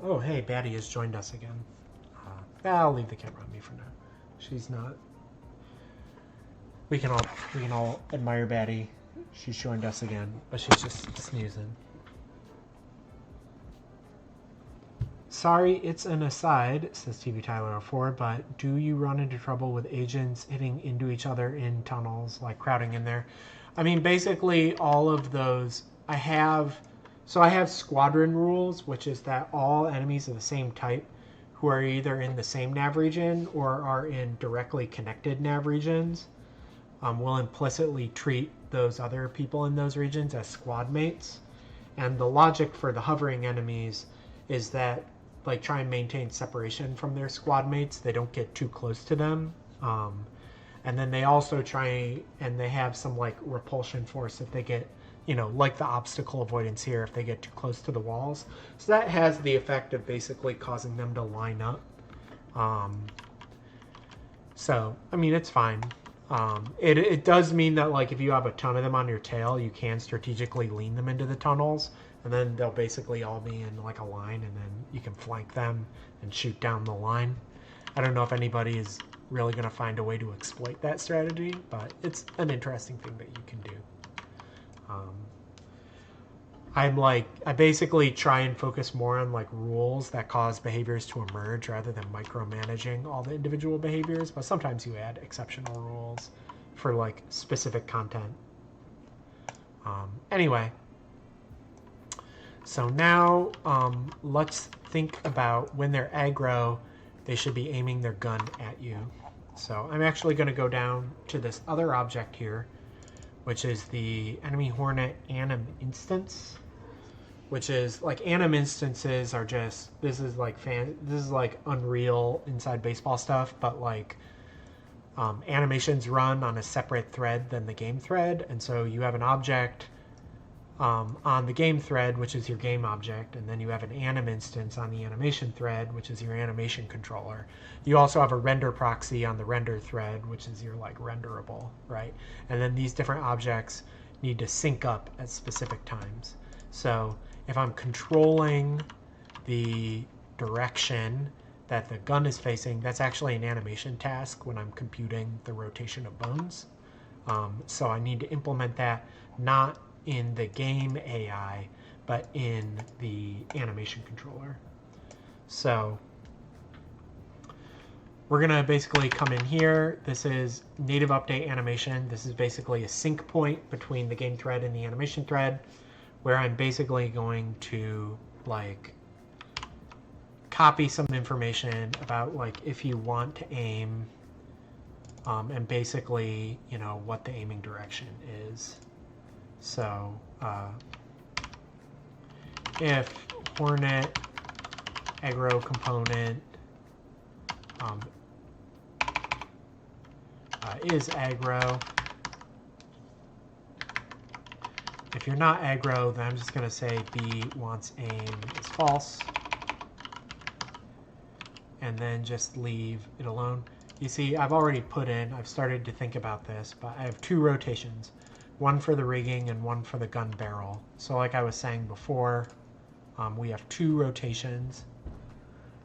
oh hey, Batty has joined us again. I'll leave the camera on me for now. She's not. We can all admire Batty. She's joined us again, but she's just snoozing. Sorry, it's an aside, says TV Tyler 04, but do you run into trouble with agents hitting into each other in tunnels, like crowding in there? I mean, basically all of those, I have squadron rules, which is that all enemies of the same type who are either in the same nav region or are in directly connected nav regions will implicitly treat those other people in those regions as squad mates. And the logic for the hovering enemies is that like try and maintain separation from their squad mates. They don't get too close to them. And then they also try and they have some like repulsion force if they get, like the obstacle avoidance here if they get too close to the walls. So that has the effect of basically causing them to line up. So, I mean, it's fine. It does mean that like if you have a ton of them on your tail, you can strategically lean them into the tunnels, and then they'll basically all be in like a line, and then you can flank them and shoot down the line. I don't know if anybody is really going to find a way to exploit that strategy, but it's an interesting thing that you can do. I basically try and focus more on like rules that cause behaviors to emerge rather than micromanaging all the individual behaviors, but sometimes you add exceptional rules for like specific content. Anyway, so now let's think about when they're aggro, they should be aiming their gun at you. So I'm actually going to go down to this other object here, which is the enemy hornet anim instance, which is like anim instances are just, this is like Unreal inside baseball stuff, but like animations run on a separate thread than the game thread. And so you have an object on the game thread, which is your game object, and then you have an anim instance on the animation thread, which is your animation controller. You also have a render proxy on the render thread, which is your like renderable, right? And then these different objects need to sync up at specific times. So if I'm controlling the direction that the gun is facing, that's actually an animation task when I'm computing the rotation of bones. So I need to implement that not in the game AI, but in the animation controller. So we're gonna basically come in here. This is native update animation. This is basically a sync point between the game thread and the animation thread, where I'm basically going to like copy some information about like if you want to aim and basically, what the aiming direction is. So if hornet aggro component is aggro, if you're not aggro, then I'm just going to say B wants aim is false, and then just leave it alone. You see, I've started to think about this, but I have two rotations. One for the rigging and one for the gun barrel. So like I was saying before, we have two rotations.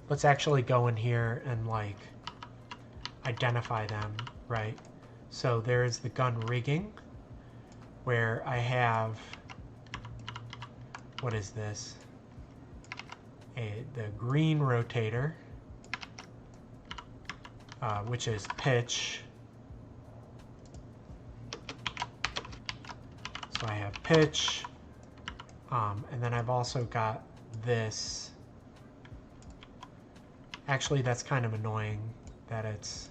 Let's actually go in here and like identify them, right? So there's the gun rigging, where I have, what is this? The green rotator, which is pitch. So I have pitch, And then I've also got this. Actually, that's kind of annoying that it's...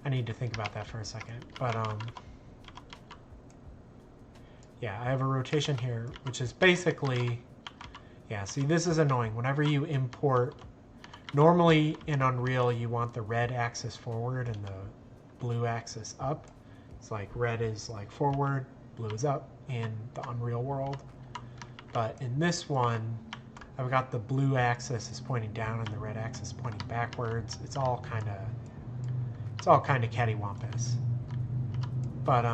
I need to think about that for a second. But, yeah, I have a rotation here, which is basically... Yeah, see, this is annoying. Whenever you import... Normally, in Unreal, you want the red axis forward and the blue axis up. It's like red is like forward, blue is up in the Unreal world. But in this one, I've got the blue axis is pointing down and the red axis is pointing backwards. It's all kind of cattywampus. But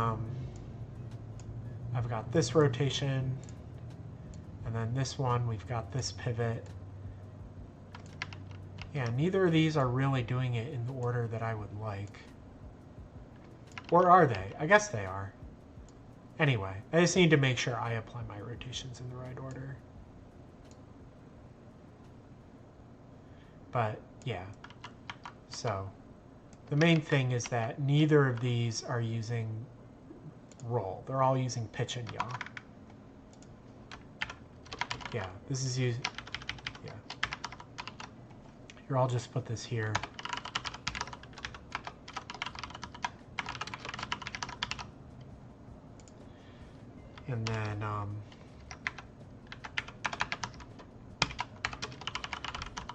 I've got this rotation, and then this one, we've got this pivot. Yeah, neither of these are really doing it in the order that I would like. Or are they? I guess they are. Anyway, I just need to make sure I apply my rotations in the right order. But, yeah. So, the main thing is that neither of these are using roll. They're all using pitch and yaw. Yeah, this is using... Yeah. Here, I'll just put this here. And then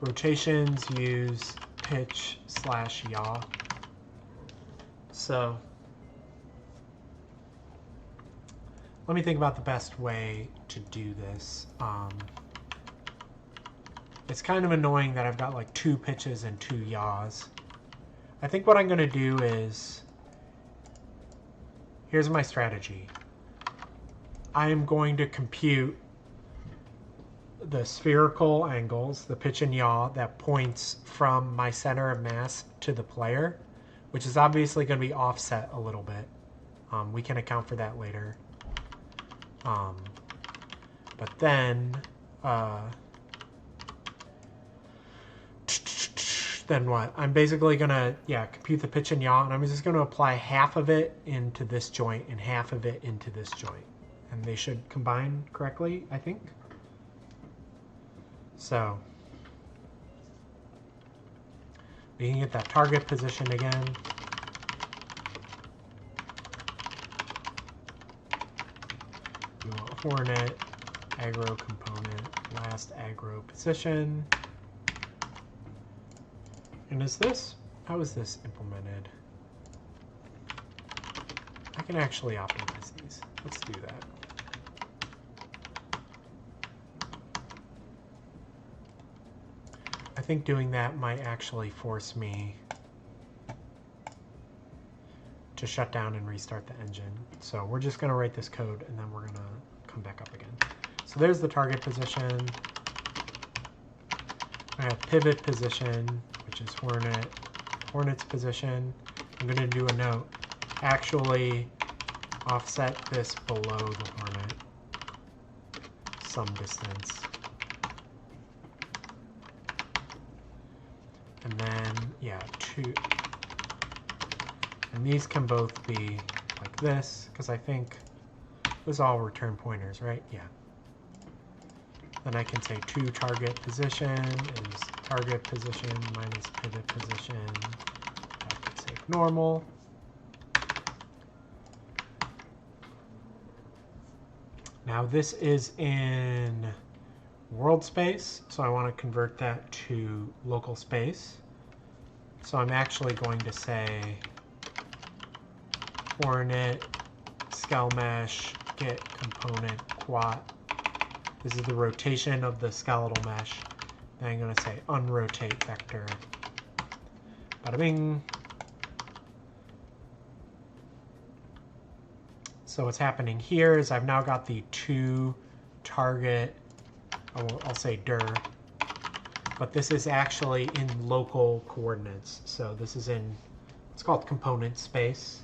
rotations use pitch / yaw. So let me think about the best way to do this. It's kind of annoying that I've got like 2 pitches and 2 yaws. I think what I'm going to do is, here's my strategy. I'm going to compute the spherical angles, the pitch and yaw, that points from my center of mass to the player, which is obviously going to be offset a little bit. We can account for that later. But then what? I'm basically going to, compute the pitch and yaw, and I'm just going to apply half of it into this joint and half of it into this joint. And they should combine correctly, I think. So we can get that target position again. We want hornet, aggro component, last aggro position. And how is this implemented? I can actually optimize these. Let's do that. I think doing that might actually force me to shut down and restart the engine. So we're just going to write this code, and then we're going to come back up again. So there's the target position. I have pivot position, which is hornet's position. I'm going to do a note. Actually offset this below the hornet some distance. And then, 2. And these can both be like this, because I think those all return pointers, right? Yeah. Then I can say 2 target position is target position minus pivot position. I could say normal. Now this is in world space, so I want to convert that to local space. So I'm actually going to say hornet scale mesh get component quat. This is the rotation of the skeletal mesh. Then I'm going to say unrotate vector. Bada bing. So what's happening here is I've now got the 2 target, I'll say dir, but this is actually in local coordinates. So this is in, it's called component space.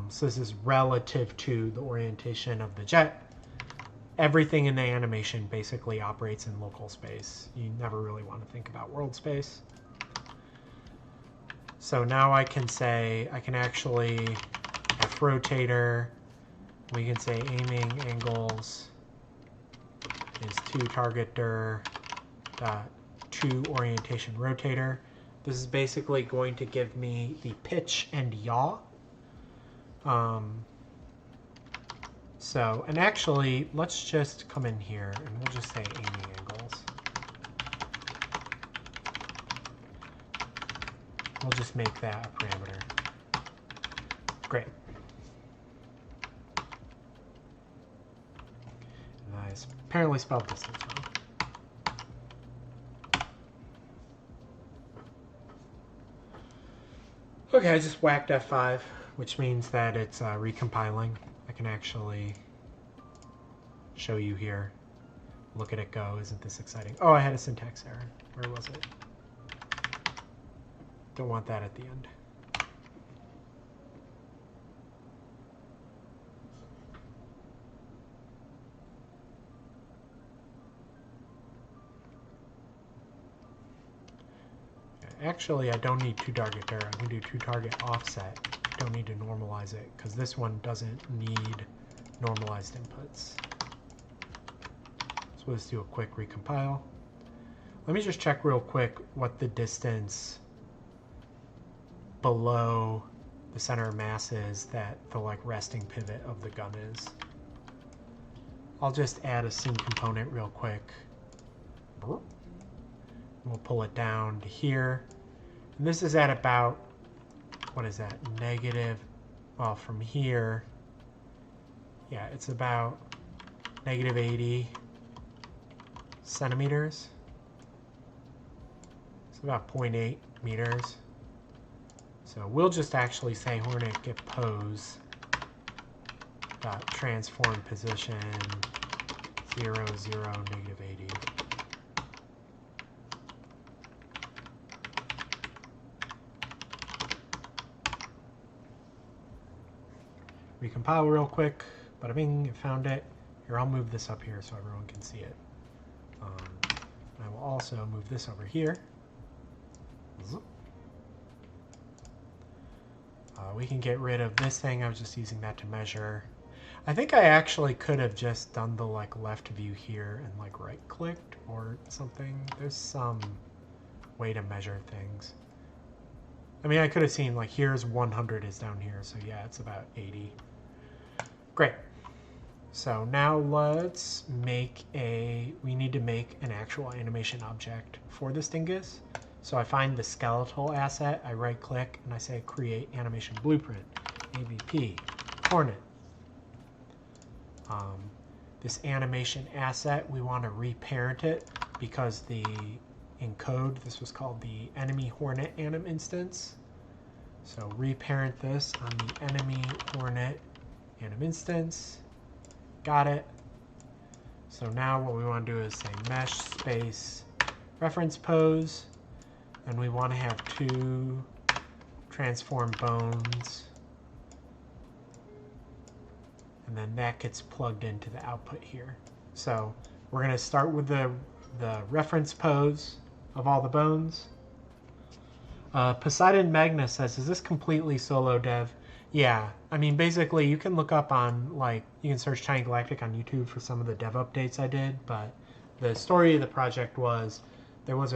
So this is relative to the orientation of the jet. Everything in the animation basically operates in local space. You never really want to think about world space. So now I can say, I can actually F rotator, We can say aiming angles is to target dir dot to orientation rotator. This is basically going to give me the pitch and yaw. And actually, let's just come in here and we'll just say aiming angles. We'll just make that a parameter. Great. And I apparently spelled distance wrong. Okay, I just whacked F5, which means that it's recompiling. I can actually show you here. Look at it go. Isn't this exciting? Oh, I had a syntax error. Where was it? Don't want that at the end. Actually, I don't need to target there. I can do to target offset. I don't need to normalize it because this one doesn't need normalized inputs. So let's do a quick recompile. Let me just check real quick what the distance below the center of mass is that the like resting pivot of the gun is. I'll just add a scene component real quick. We'll pull it down to here. And this is at about, what is that, negative, well, from here, yeah, it's about negative 80 centimeters. It's about 0.8 meters. So we'll just actually say hornet get pose dot transform position 0, 0, negative 80. Recompile real quick. Bada bing, it found it. Here, I'll move this up here so everyone can see it. I will also move this over here. We can get rid of this thing. I was just using that to measure. I think I actually could have just done the like left view here and like right clicked or something. There's some way to measure things. I mean, I could have seen like here's 100 is down here. So yeah, it's about 80. Great. So now let's make we need to make an actual animation object for this dingus. So I find the skeletal asset, I right click and I say create animation blueprint, AVP, hornet. This animation asset, we want to reparent it because in code, this was called the enemy hornet anim instance. So reparent this on the enemy hornet anim instance. Got it. So now what we want to do is say mesh space reference pose. And we want to have two transform bones. And then that gets plugged into the output here. So we're going to start with the reference pose of all the bones. Poseidon Magnus says, is this completely solo dev? Yeah, I mean, basically you can look up on, like, you can search Tiny Galactic on YouTube for some of the dev updates I did, but the story of the project was there was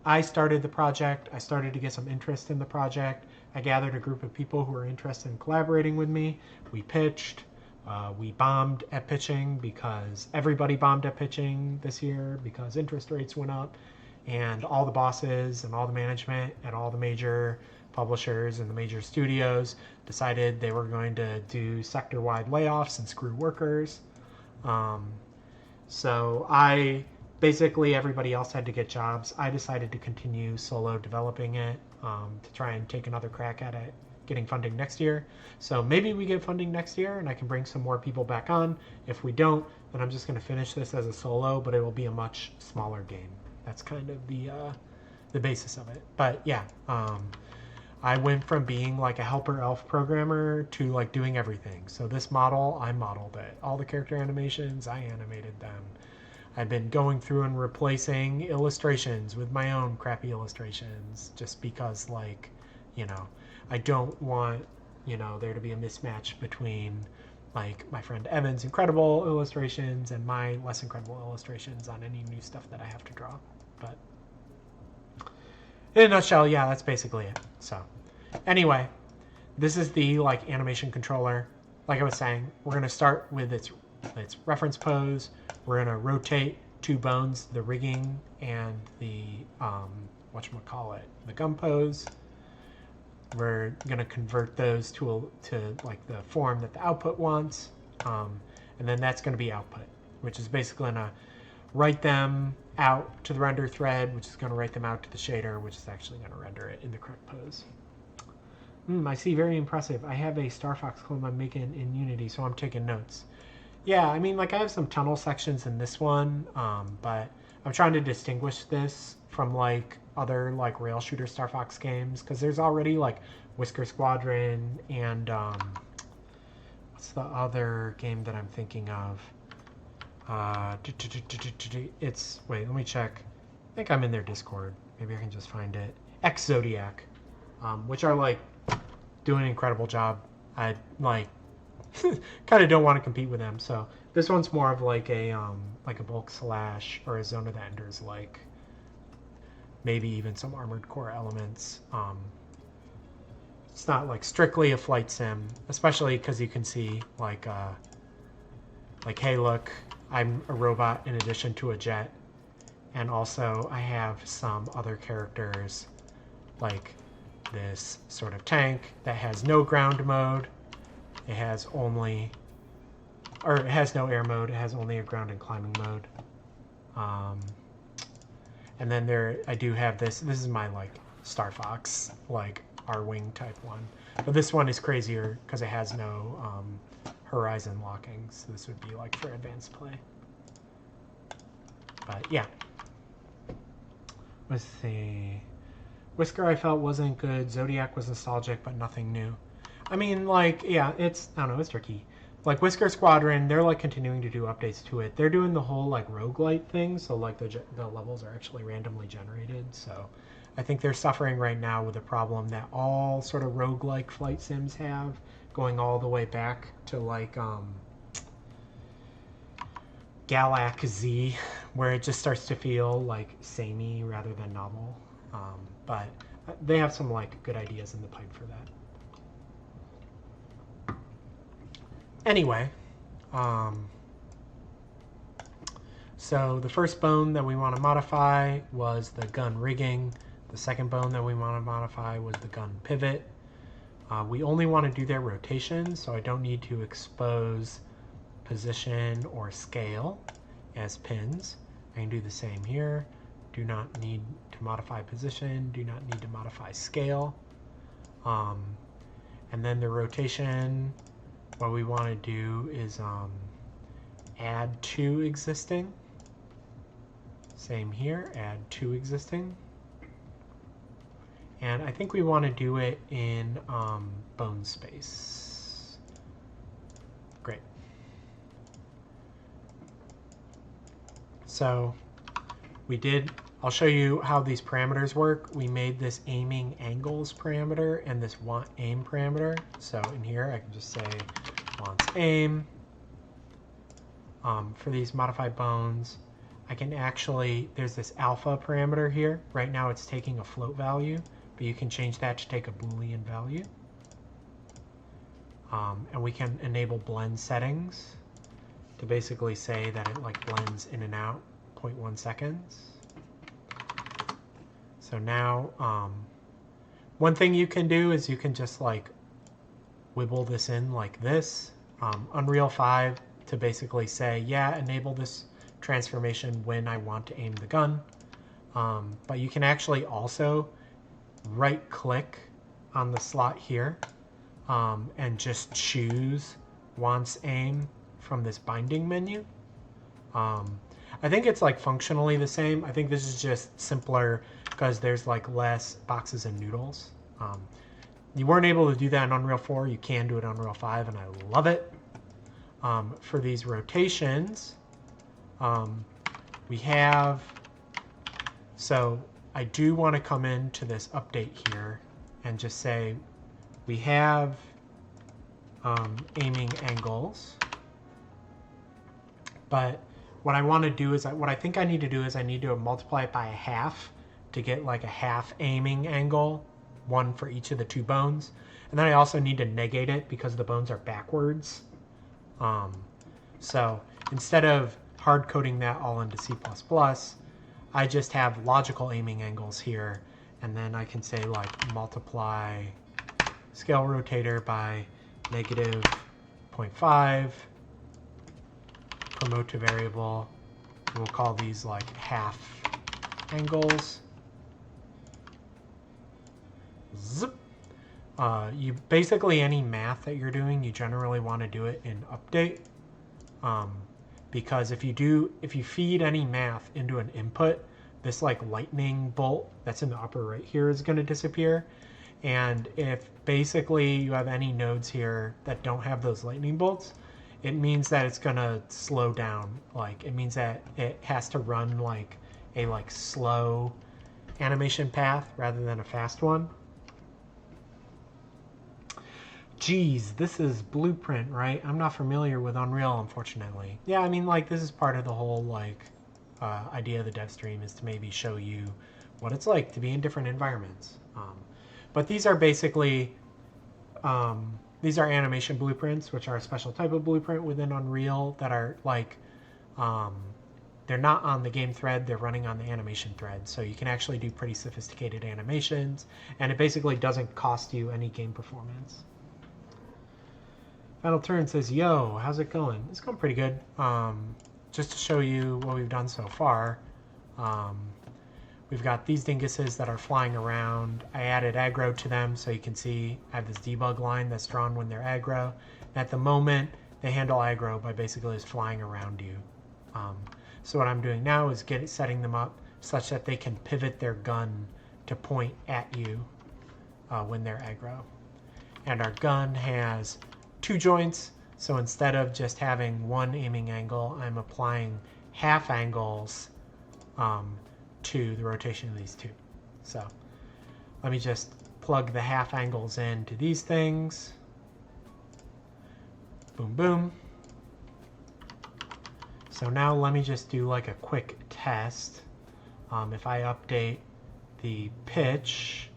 I started the project. I started to get some interest in the project. I gathered a group of people who were interested in collaborating with me. We pitched. We bombed at pitching because everybody bombed at pitching this year because interest rates went up. And all the bosses and all the management at all the major publishers and the major studios decided they were going to do sector-wide layoffs and screw workers. So basically everybody else had to get jobs. I decided to continue solo developing it to try and take another crack at it, getting funding next year. So maybe we get funding next year and I can bring some more people back on. If we don't, then I'm just going to finish this as a solo, but it will be a much smaller game. That's kind of the basis of it. But yeah, I went from being like a helper elf programmer to like doing everything. So this model, I modeled it. All the character animations, I animated them. I've been going through and replacing illustrations with my own crappy illustrations just because, like, you know, I don't want, you know, there to be a mismatch between like my friend Evan's incredible illustrations and my less incredible illustrations on any new stuff that I have to draw. But in a nutshell, yeah, that's basically it. So anyway, this is the like animation controller. Like I was saying, we're going to start with its reference pose. We're going to rotate two bones, the rigging and the whatchamacallit, the gum pose. We're going to convert those to like the form that the output wants. And then that's going to be output, which is basically going to write them out to the render thread, which is going to write them out to the shader, which is actually going to render it in the correct pose. I see, very impressive. I have a Star Fox clone I'm making in Unity, so I'm taking notes. Yeah, I mean, like I have some tunnel sections in this one, but I'm trying to distinguish this from like other like rail shooter Star Fox games, because there's already like Whisker Squadron and what's the other game that I'm thinking of? It's, wait, let me check. I think I'm in their Discord. Maybe I can just find it. X Zodiac, which are like doing an incredible job. I like kind of don't want to compete with them. So this one's more of like a bulk slash or a Zone of the Enders, like maybe even some Armored Core elements. It's not like strictly a flight sim, especially because you can see like hey, look, I'm a robot in addition to a jet, and also I have some other characters like this sort of tank that has no ground mode. It has only, or it has no air mode. It has only a ground and climbing mode. And then there, I do have this. This is my like Star Fox, like R-Wing type one. But this one is crazier because it has no horizon locking. So this would be like for advanced play. But yeah. Let's see. Whisker I felt wasn't good. Zodiac was nostalgic, but nothing new. I mean, like, yeah, it's, I don't know, it's tricky. Like, Whisker Squadron, they're, like, continuing to do updates to it. They're doing the whole, like, roguelite thing, so, like, the levels are actually randomly generated. So I think they're suffering right now with a problem that all sort of roguelike flight sims have, going all the way back to, like, Galac Z, where it just starts to feel, like, samey rather than novel. But they have some, like, good ideas in the pipe for that. Anyway, so the first bone that we want to modify was the gun rigging. The second bone that we want to modify was the gun pivot. We only want to do their rotation, so I don't need to expose position or scale as pins. I can do the same here. Do not need to modify position. Do not need to modify scale. And then the rotation, what we want to do is add two existing. Same here, add two existing. And I think we want to do it in bone space. Great. So we did, I'll show you how these parameters work. We made this aiming angles parameter and this want aim parameter. So in here, I can just say wants aim. For these modified bones, I can actually, there's this alpha parameter here. Right now it's taking a float value, but you can change that to take a Boolean value. And we can enable blend settings to basically say that it like blends in and out 0.1 seconds. So now, one thing you can do is you can just like wibble this in like this. Unreal 5 to basically say, yeah, enable this transformation when I want to aim the gun. But you can actually also right click on the slot here and just choose wants aim from this binding menu. I think it's like functionally the same. I think this is just simpler because there's like less boxes and noodles. You weren't able to do that in Unreal 4. You can do it in Unreal 5, and I love it. For these rotations, we have, so I do want to come into this update here and just say we have aiming angles. But what I want to do is, what I think I need to do is I need to multiply it by a half to get like a half aiming angle, one for each of the two bones. And then I also need to negate it because the bones are backwards. So instead of hard coding that all into C++, I just have logical aiming angles here. And then I can say like multiply scale rotator by negative 0.5, promote to variable. We'll call these like half angles. Zip. You basically, any math that you're doing, you generally want to do it in update, because if you feed any math into an input, this like lightning bolt that's in the upper right here is going to disappear. And if basically you have any nodes here that don't have those lightning bolts, it means that it's going to slow down. Like, it means that it has to run like a slow animation path rather than a fast one. Geez, this is Blueprint, right? I'm not familiar with Unreal, unfortunately. Yeah, I mean, like, this is part of the whole, like, idea of the dev stream, is to maybe show you what it's like to be in different environments. But these are basically, these are animation blueprints, which are a special type of blueprint within Unreal that are, like, they're not on the game thread, they're running on the animation thread. So you can actually do pretty sophisticated animations, and it basically doesn't cost you any game performance. Final Turn says, yo, how's it going? It's going pretty good. Just to show you what we've done so far, we've got these dinguses that are flying around. I added aggro to them so you can see I have this debug line that's drawn when they're aggro. At the moment, they handle aggro by basically just flying around you. So what I'm doing now is setting them up such that they can pivot their gun to point at you when they're aggro. And our gun has 2 joints, so instead of just having one aiming angle, I'm applying half angles to the rotation of these 2. So let me just plug the half angles into these things. Boom, boom. So now let me just do like a quick test. If I update the pitch,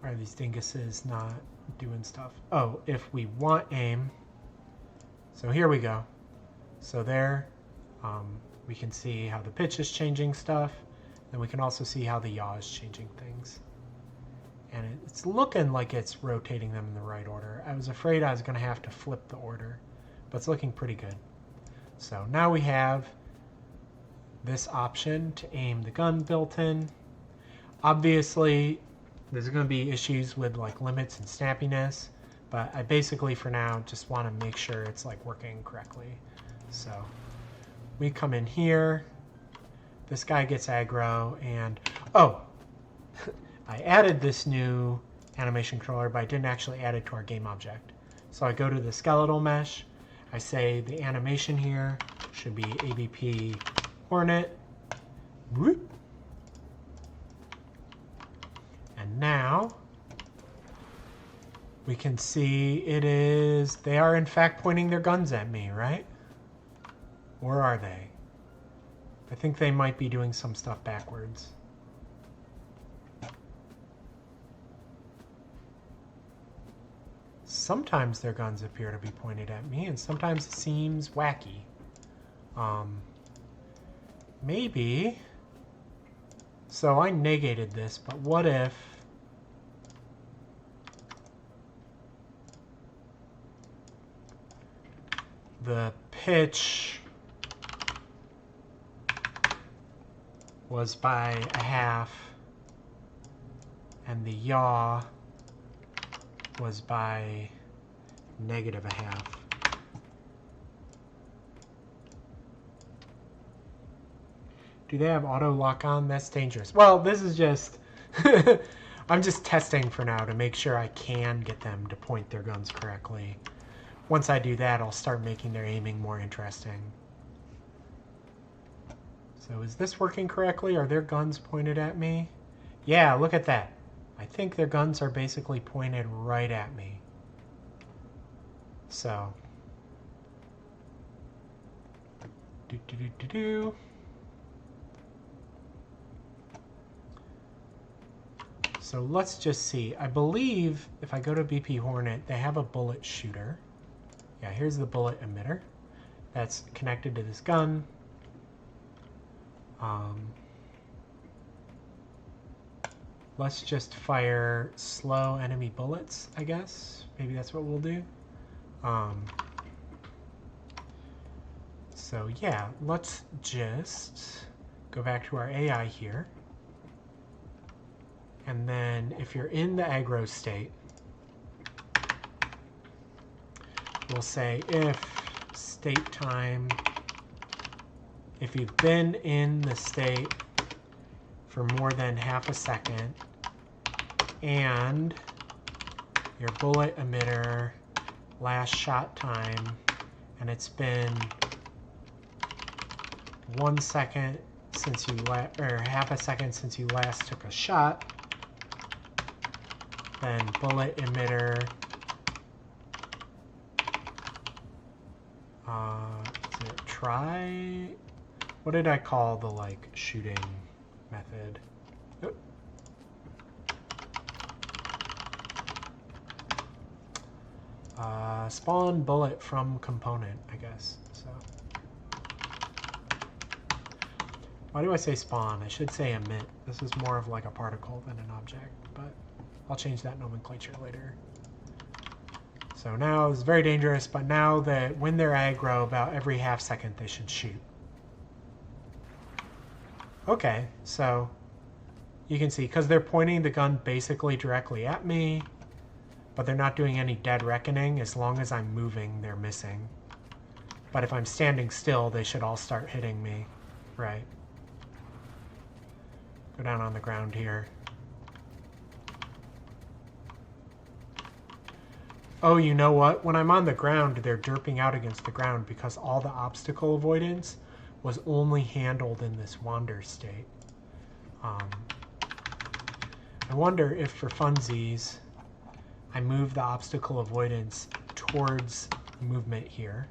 are these dinguses not doing stuff? Oh, if we want aim, so here we go. So there, we can see how the pitch is changing stuff, and we can also see how the yaw is changing things. And it's looking like it's rotating them in the right order. I was afraid I was going to have to flip the order, but it's looking pretty good. So now we have this option to aim the gun built in. Obviously, there's going to be issues with like limits and snappiness, but I basically for now just want to make sure it's like working correctly. So we come in here, this guy gets aggro, and oh, I added this new animation controller, but I didn't actually add it to our game object. So I go to the skeletal mesh, I say the animation here should be ABP hornet, whoop. And now we can see it is, they are in fact pointing their guns at me, right? Or are they? I think they might be doing some stuff backwards. Sometimes their guns appear to be pointed at me, and sometimes it seems wacky. Maybe. So I negated this, but what if the pitch was by a half and the yaw was by negative a half? Do they have auto lock on? That's dangerous. Well, this is just, I'm just testing for now to make sure I can get them to point their guns correctly. Once I do that, I'll start making their aiming more interesting. So So is this working correctly? Are their guns pointed at me? Yeah, look at that. I think their guns are basically pointed right at me. So. Do. So let's just see. I believe if I go to BP Hornet, they have a bullet shooter. Yeah, here's the bullet emitter. That's connected to this gun. Let's just fire slow enemy bullets, I guess. Maybe that's what we'll do. So yeah, let's just go back to our AI here. And then if you're in the aggro state, we'll say if state time, if you've been in the state for more than half a second and your bullet emitter last shot time, and it's been 1 second since you or half a second since you last took a shot, then bullet emitter is it try? What did I call the like shooting method? Spawn bullet from component, I guess. So why do I say spawn? I should say emit. This is more of like a particle than an object, but I'll change that nomenclature later. So now it's very dangerous, but now that when they're aggro, about every half second they should shoot. Okay, so you can see, because they're pointing the gun basically directly at me, but they're not doing any dead reckoning. As long as I'm moving, they're missing. But if I'm standing still, they should all start hitting me. Right. Go down on the ground here. Oh, you know what? When I'm on the ground, they're derping out against the ground because all the obstacle avoidance was only handled in this wander state. I wonder if for funsies, I move the obstacle avoidance towards movement here.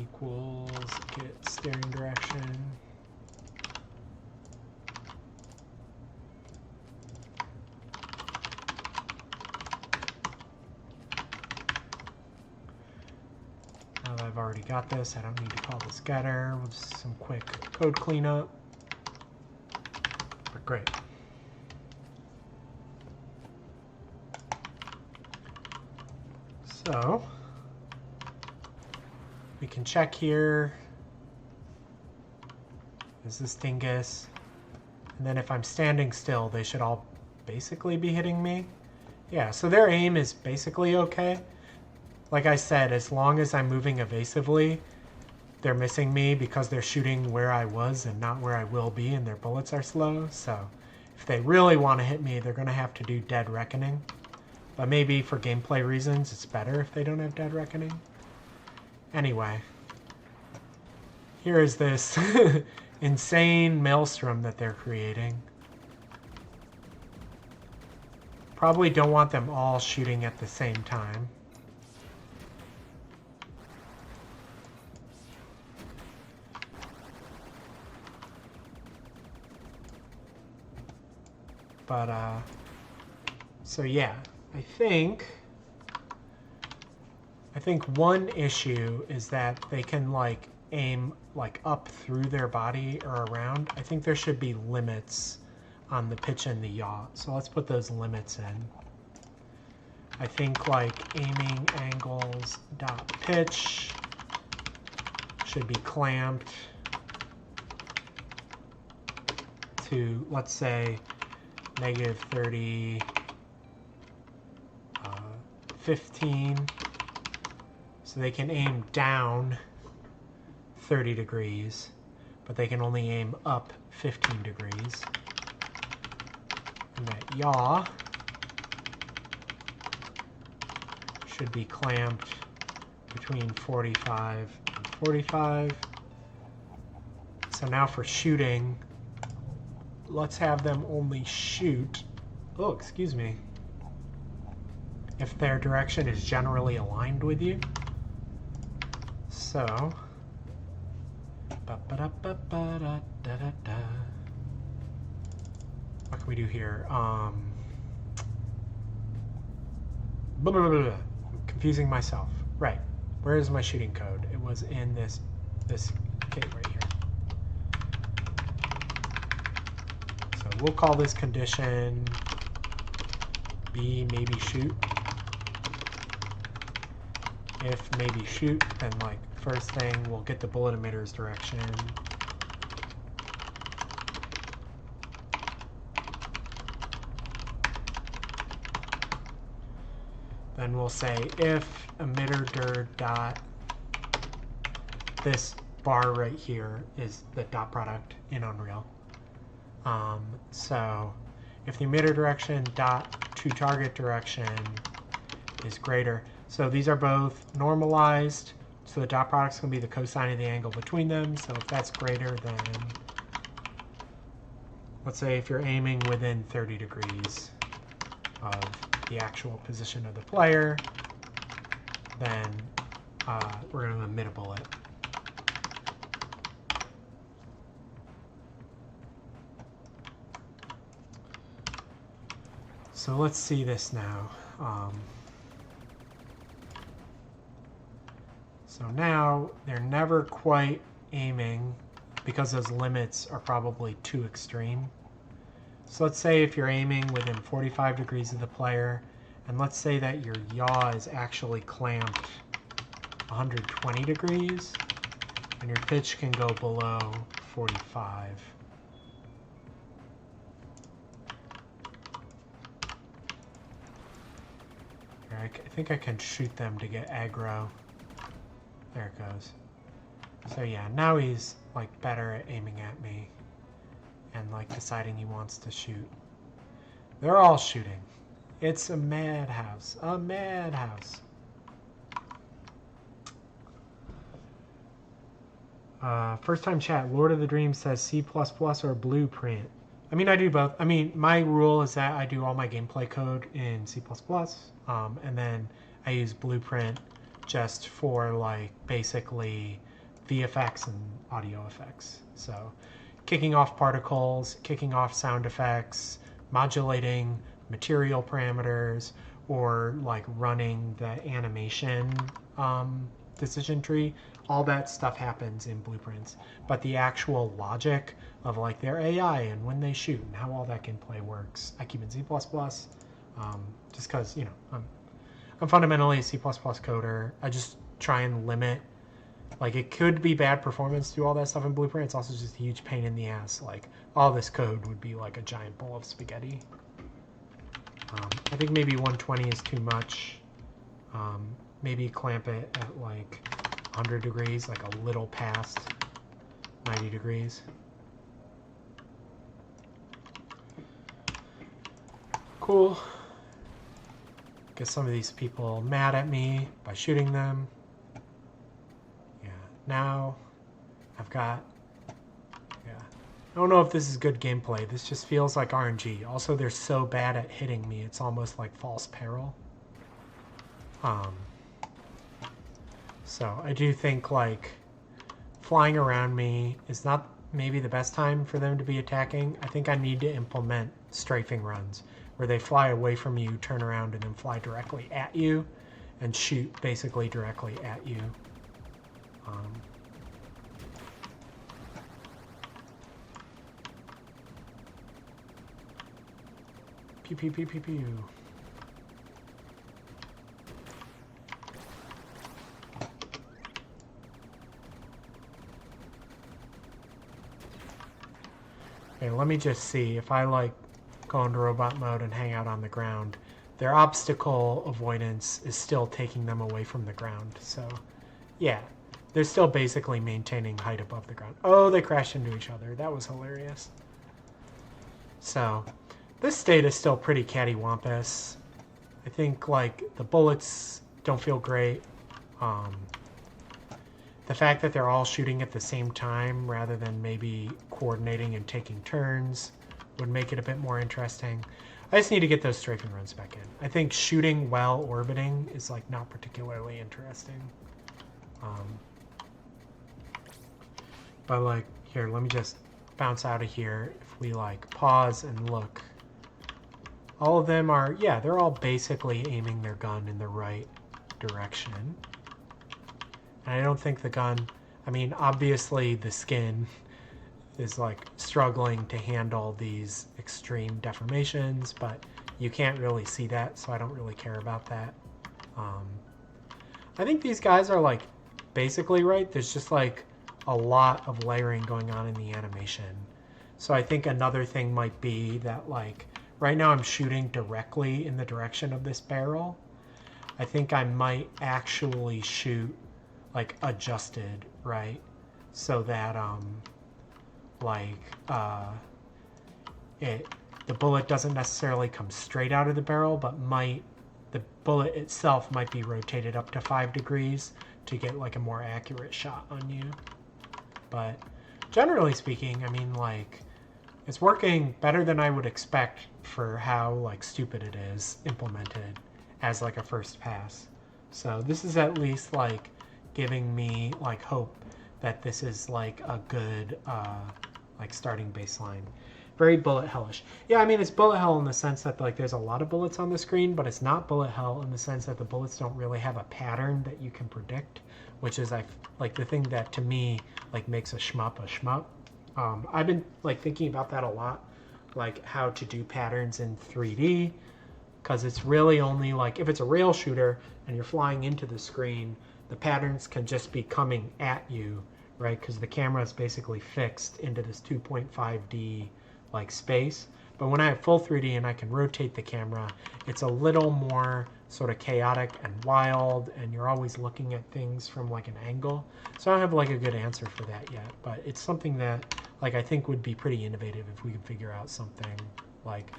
Equals get steering direction. Now that I've already got this, I don't need to call this getter. We'll just some quick code cleanup. But great. So we can check here. Is this dingus? And then if I'm standing still, they should all basically be hitting me. Yeah, so their aim is basically okay. Like I said, as long as I'm moving evasively, they're missing me because they're shooting where I was and not where I will be, and their bullets are slow. So if they really want to hit me, they're going to have to do dead reckoning. But maybe for gameplay reasons, it's better if they don't have dead reckoning. Anyway, here is this insane maelstrom that they're creating. Probably don't want them all shooting at the same time. But, so yeah, I think one issue is that they can like aim like up through their body or around. I think there should be limits on the pitch and the yaw. So let's put those limits in. I think like aiming angles dot pitch should be clamped to, let's say, -30, 15. So they can aim down 30 degrees. but they can only aim up 15 degrees. And that yaw should be clamped between 45 and 45. So now for shooting, let's have them only shoot, oh, excuse me, if their direction is generally aligned with you. So, what can we do here? I'm confusing myself. Right, where is my shooting code? It was in this kit right here. So we'll call this condition B, maybe shoot. If maybe shoot, then like first thing we'll get the bullet emitter's direction. Then we'll say if emitter dir dot, this bar right here is the dot product in Unreal. So if the emitter direction dot to target direction is greater, so these are both normalized, so the dot product is going to be the cosine of the angle between them. So if that's greater than, let's say if you're aiming within 30 degrees of the actual position of the player, then we're going to emit a bullet. So let's see this now. So now they're never quite aiming because those limits are probably too extreme. So let's say if you're aiming within 45 degrees of the player, and let's say that your yaw is actually clamped 120 degrees, and your pitch can go below 45. I think I can shoot them to get aggro. There it goes. So yeah, now he's like better at aiming at me and like deciding he wants to shoot. They're all shooting. It's a madhouse. A madhouse. First time chat, Lord of the Dreams says C++ or Blueprint. I mean, I do both. I mean, my rule is that I do all my gameplay code in C++, and then I use Blueprint just for like basically VFX and audio effects. So kicking off particles, kicking off sound effects, modulating material parameters, or like running the animation decision tree, all that stuff happens in Blueprints. But the actual logic of like their AI and when they shoot and how all that gameplay works, I keep in C++, just because, you know, I'm fundamentally a C++ coder. I just try and limit, like it could be bad performance to do all that stuff in Blueprint. It's also just a huge pain in the ass. Like all this code would be like a giant bowl of spaghetti. I think maybe 120 is too much. Maybe clamp it at like 100 degrees, like a little past 90 degrees. Cool. Get some of these people mad at me by shooting them. Yeah, now I've got, yeah. I don't know if this is good gameplay. This just feels like RNG. Also, they're so bad at hitting me, it's almost like false peril. So I do think like flying around me is not maybe the best time for them to be attacking. I think I need to implement strafing runs where they fly away from you, turn around, and then fly directly at you and shoot basically directly at you. Pew, pew, pew, pew, pew. Okay, let me just see if I like go into robot mode and hang out on the ground. Their obstacle avoidance is still taking them away from the ground. So yeah, they're still basically maintaining height above the ground. Oh, they crashed into each other. That was hilarious. So this state is still pretty cattywampus. I think like the bullets don't feel great. The fact that they're all shooting at the same time rather than maybe coordinating and taking turns would make it a bit more interesting. I just need to get those strafing runs back in. I think shooting while orbiting is like not particularly interesting. But like here, let me just bounce out of here. If we like pause and look, all of them are, yeah, they're all basically aiming their gun in the right direction. And I don't think the gun, I mean, obviously the skin is like struggling to handle these extreme deformations, but you can't really see that, so I don't really care about that. I think these guys are like basically right. There's just like a lot of layering going on in the animation. So I think another thing might be that like right now I'm shooting directly in the direction of this barrel. I think I might actually shoot like adjusted, right? So that the bullet doesn't necessarily come straight out of the barrel, but the bullet itself might be rotated up to 5 degrees to get like a more accurate shot on you. But generally speaking, I mean, like, it's working better than I would expect for how like stupid it is implemented as like a first pass. So this is at least like giving me like hope that this is like a good like starting baseline. Very bullet hellish. Yeah, I mean, it's bullet hell in the sense that like there's a lot of bullets on the screen, but it's not bullet hell in the sense that the bullets don't really have a pattern that you can predict, which is like the thing that to me like makes a shmup. I've been like thinking about that a lot, like how to do patterns in 3D, because it's really only like if it's a rail shooter and you're flying into the screen, the patterns can just be coming at you, right? Because the camera is basically fixed into this 2.5D like space. But when I have full 3D and I can rotate the camera, it's a little more sort of chaotic and wild, and you're always looking at things from like an angle. So I don't have like a good answer for that yet, but it's something that like I think would be pretty innovative if we could figure out something like,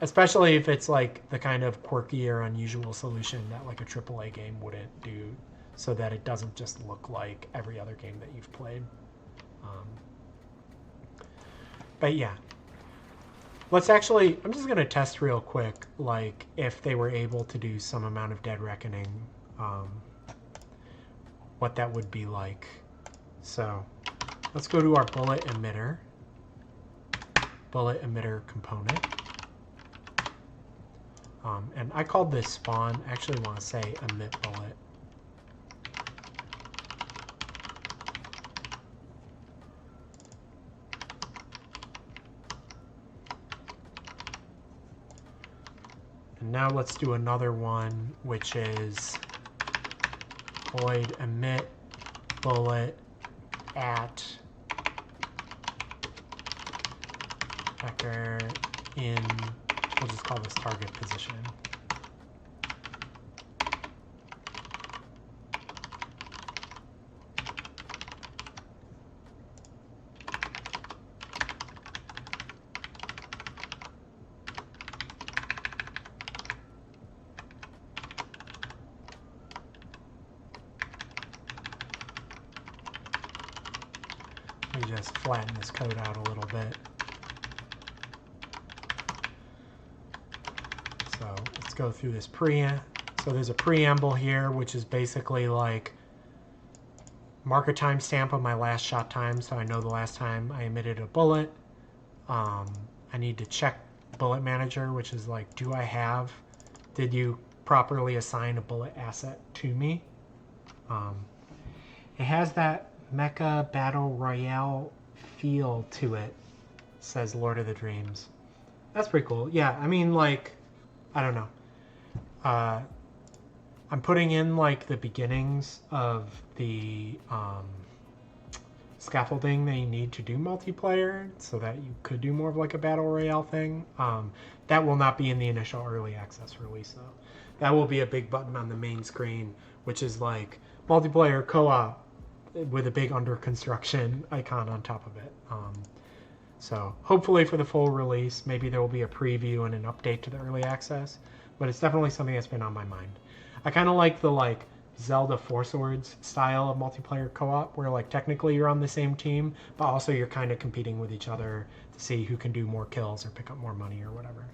especially if it's like the kind of quirky or unusual solution that like a AAA game wouldn't do, so that it doesn't just look like every other game that you've played. But yeah. Let's actually, I'm just going to test real quick, like, if they were able to do some amount of dead reckoning, what that would be like. So, let's go to our bullet emitter component. And I called this spawn. I actually want to say emit bullet. And now let's do another one, which is void emit bullet at vector in, we'll just call this target position. Let me just flatten this code out a little bit. So let's go through this So there's a preamble here, which is basically like mark a timestamp of my last shot time, so I know the last time I emitted a bullet. I need to check bullet manager, which is like, did you properly assign a bullet asset to me? It has that Mecha Battle Royale feel to it, says Lord of the Dreams. That's pretty cool. Yeah, I mean, like, I don't know. I'm putting in, like, the beginnings of the scaffolding that you need to do multiplayer so that you could do more of, like, a Battle Royale thing. That will not be in the initial early access release, though. That will be a big button on the main screen, which is, like, multiplayer co-op with a big under construction icon on top of it. So hopefully for the full release, maybe there will be a preview and an update to the early access, but it's definitely something that's been on my mind. I kind of like the like Zelda Four Swords style of multiplayer co-op, where like technically you're on the same team, but also you're kind of competing with each other to see who can do more kills or pick up more money or whatever.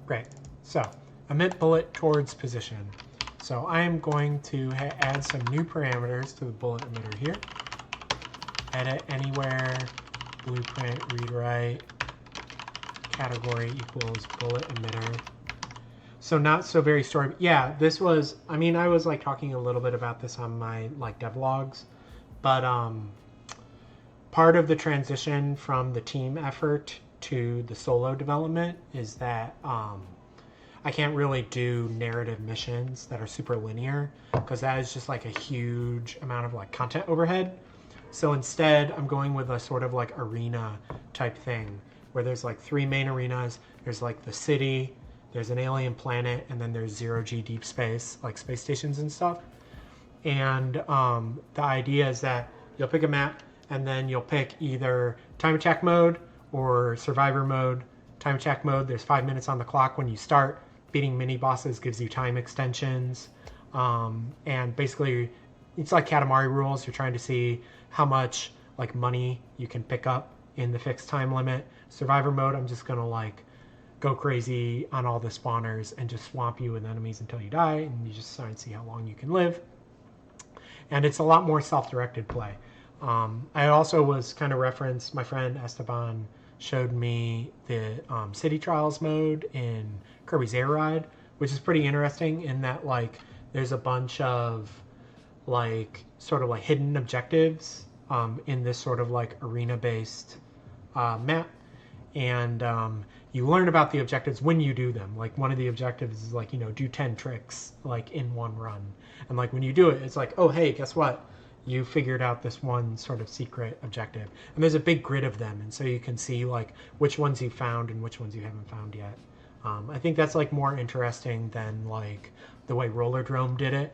Great. So emit bullet towards position. So I am going to add some new parameters to the bullet emitter here. Edit anywhere, blueprint, read write, category equals bullet emitter. So not so very story. Yeah, this was, I mean, I was like talking a little bit about this on my like devlogs, but part of the transition from the team effort to the solo development is that I can't really do narrative missions that are super linear because that is just like a huge amount of like content overhead. So instead, I'm going with a sort of like arena type thing where there's like 3 main arenas. There's like the city, there's an alien planet, and then there's 0G deep space, like space stations and stuff. And the idea is that you'll pick a map and then you'll pick either time attack mode or survivor mode. Time attack mode, there's 5 minutes on the clock when you start. Beating mini bosses gives you time extensions, and basically it's like Katamari rules. You're trying to see how much like money you can pick up in the fixed time limit. Survivor mode, I'm just gonna like go crazy on all the spawners and just swamp you with enemies until you die, and you just try and see how long you can live. And it's a lot more self-directed play. I also was kind of referenced, my friend Esteban showed me the City Trials mode in Kirby's Air Ride, which is pretty interesting in that like there's a bunch of like sort of like hidden objectives in this sort of like arena-based map, and you learn about the objectives when you do them. Like one of the objectives is like, you know, do 10 tricks like in one run, and like when you do it, it's like, oh hey, guess what? You figured out this one sort of secret objective. And there's a big grid of them, and so you can see like which ones you found and which ones you haven't found yet. I think that's like more interesting than like the way Rollerdrome did it,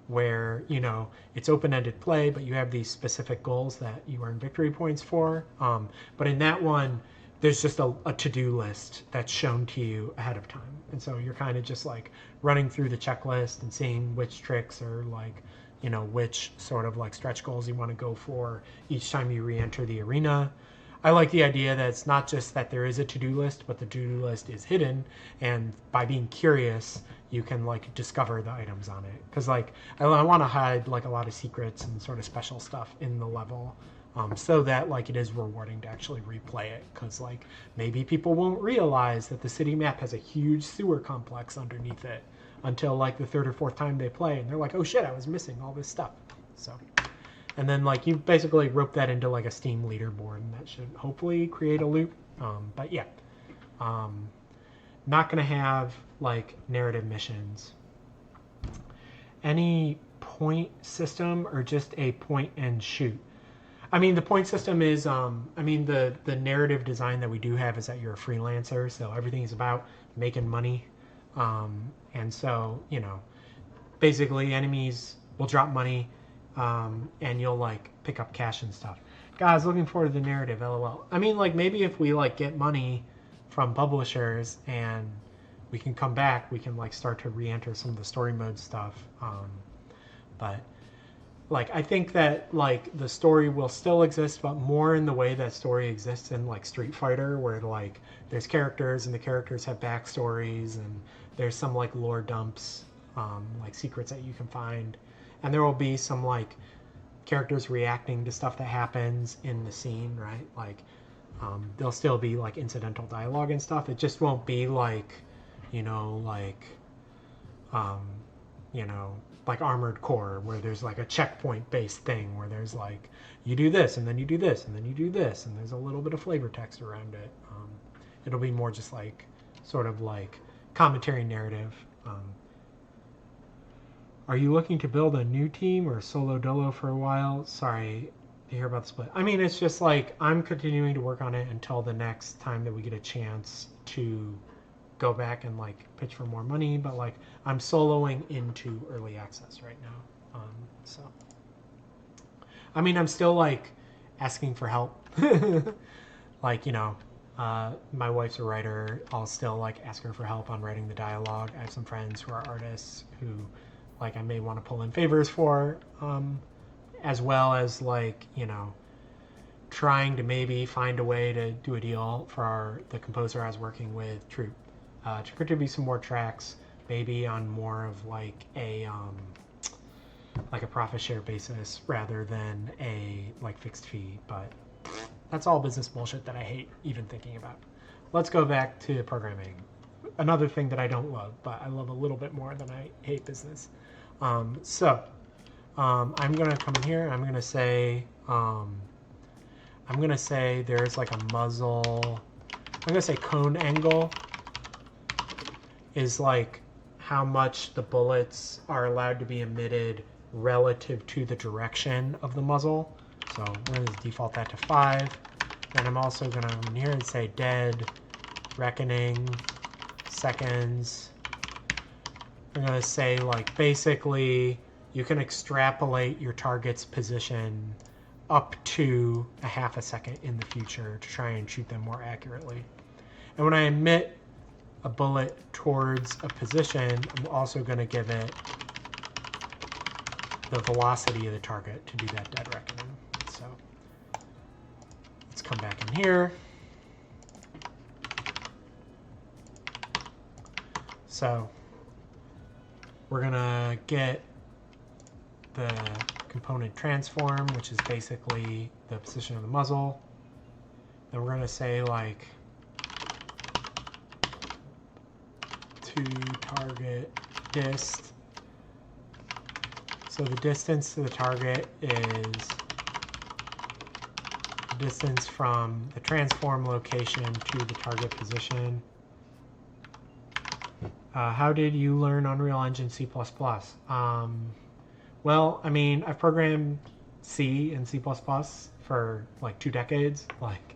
where, you know, it's open-ended play, but you have these specific goals that you earn victory points for. But in that one, there's just a to-do list that's shown to you ahead of time. And so you're kind of just like running through the checklist and seeing which tricks are like, you know, which sort of like stretch goals you want to go for each time you re-enter the arena. I like the idea that it's not just that there is a to-do list, but the to-do list is hidden, and by being curious, you can like discover the items on it. Because like I want to hide like a lot of secrets and sort of special stuff in the level, so that like it is rewarding to actually replay it. Because like maybe people won't realize that the city map has a huge sewer complex underneath it until like the 3rd or 4th time they play, and they're like, oh shit, I was missing all this stuff. So, and then like you basically rope that into like a Steam leaderboard, and that should hopefully create a loop. But yeah, not gonna have like narrative missions. Any point system or just a point and shoot? I mean, the point system is, I mean, the narrative design that we do have is that you're a freelancer, so everything is about making money. And so, you know, basically enemies will drop money, and you'll like pick up cash and stuff. Guys, looking forward to the narrative, LOL. I mean, like maybe if we like get money from publishers and we can come back, we can like start to re-enter some of the story mode stuff. But like I think that like the story will still exist, but more in the way that story exists in like Street Fighter, where like there's characters and the characters have backstories, and there's some like lore dumps, like secrets that you can find, and there will be some like characters reacting to stuff that happens in the scene, right? Like there'll still be like incidental dialogue and stuff. It just won't be like, you know, like like Armored Core, where there's like a checkpoint based thing where there's like you do this and then you do this and then you do this, and there's a little bit of flavor text around it. It'll be more just like sort of like commentary narrative. Are you looking to build a new team or solo dolo for a while? Sorry to hear about the split. I mean, it's just like I'm continuing to work on it until the next time that we get a chance to go back and like pitch for more money, but like I'm soloing into early access right now. So I mean, I'm still like asking for help. Like, you know, my wife's a writer. I'll still like ask her for help on writing the dialogue. I have some friends who are artists who like I may want to pull in favors for, as well as like, you know, trying to maybe find a way to do a deal for the composer I was working with, Troop, to contribute some more tracks, maybe on more of like a profit share basis rather than a like fixed fee. But that's all business bullshit that I hate even thinking about. Let's go back to programming. Another thing that I don't love, but I love a little bit more than I hate business. I'm gonna come in here. I'm gonna say there's like a muzzle. I'm gonna say cone angle is like how much the bullets are allowed to be emitted relative to the direction of the muzzle. So we're going to default that to 5. And I'm also going to come in here and say dead, reckoning, seconds. I'm going to say like basically you can extrapolate your target's position up to a half a second in the future to try and shoot them more accurately. And when I emit a bullet towards a position, I'm also going to give it the velocity of the target to do that dead reckoning. So let's come back in here. So we're going to get the component transform, which is basically the position of the muzzle. Then we're going to say like to target dist. So the distance to the target is the distance from the transform location to the target position. How did you learn Unreal Engine C++? Well, I mean, I've programmed C and C++ for like 2 decades, like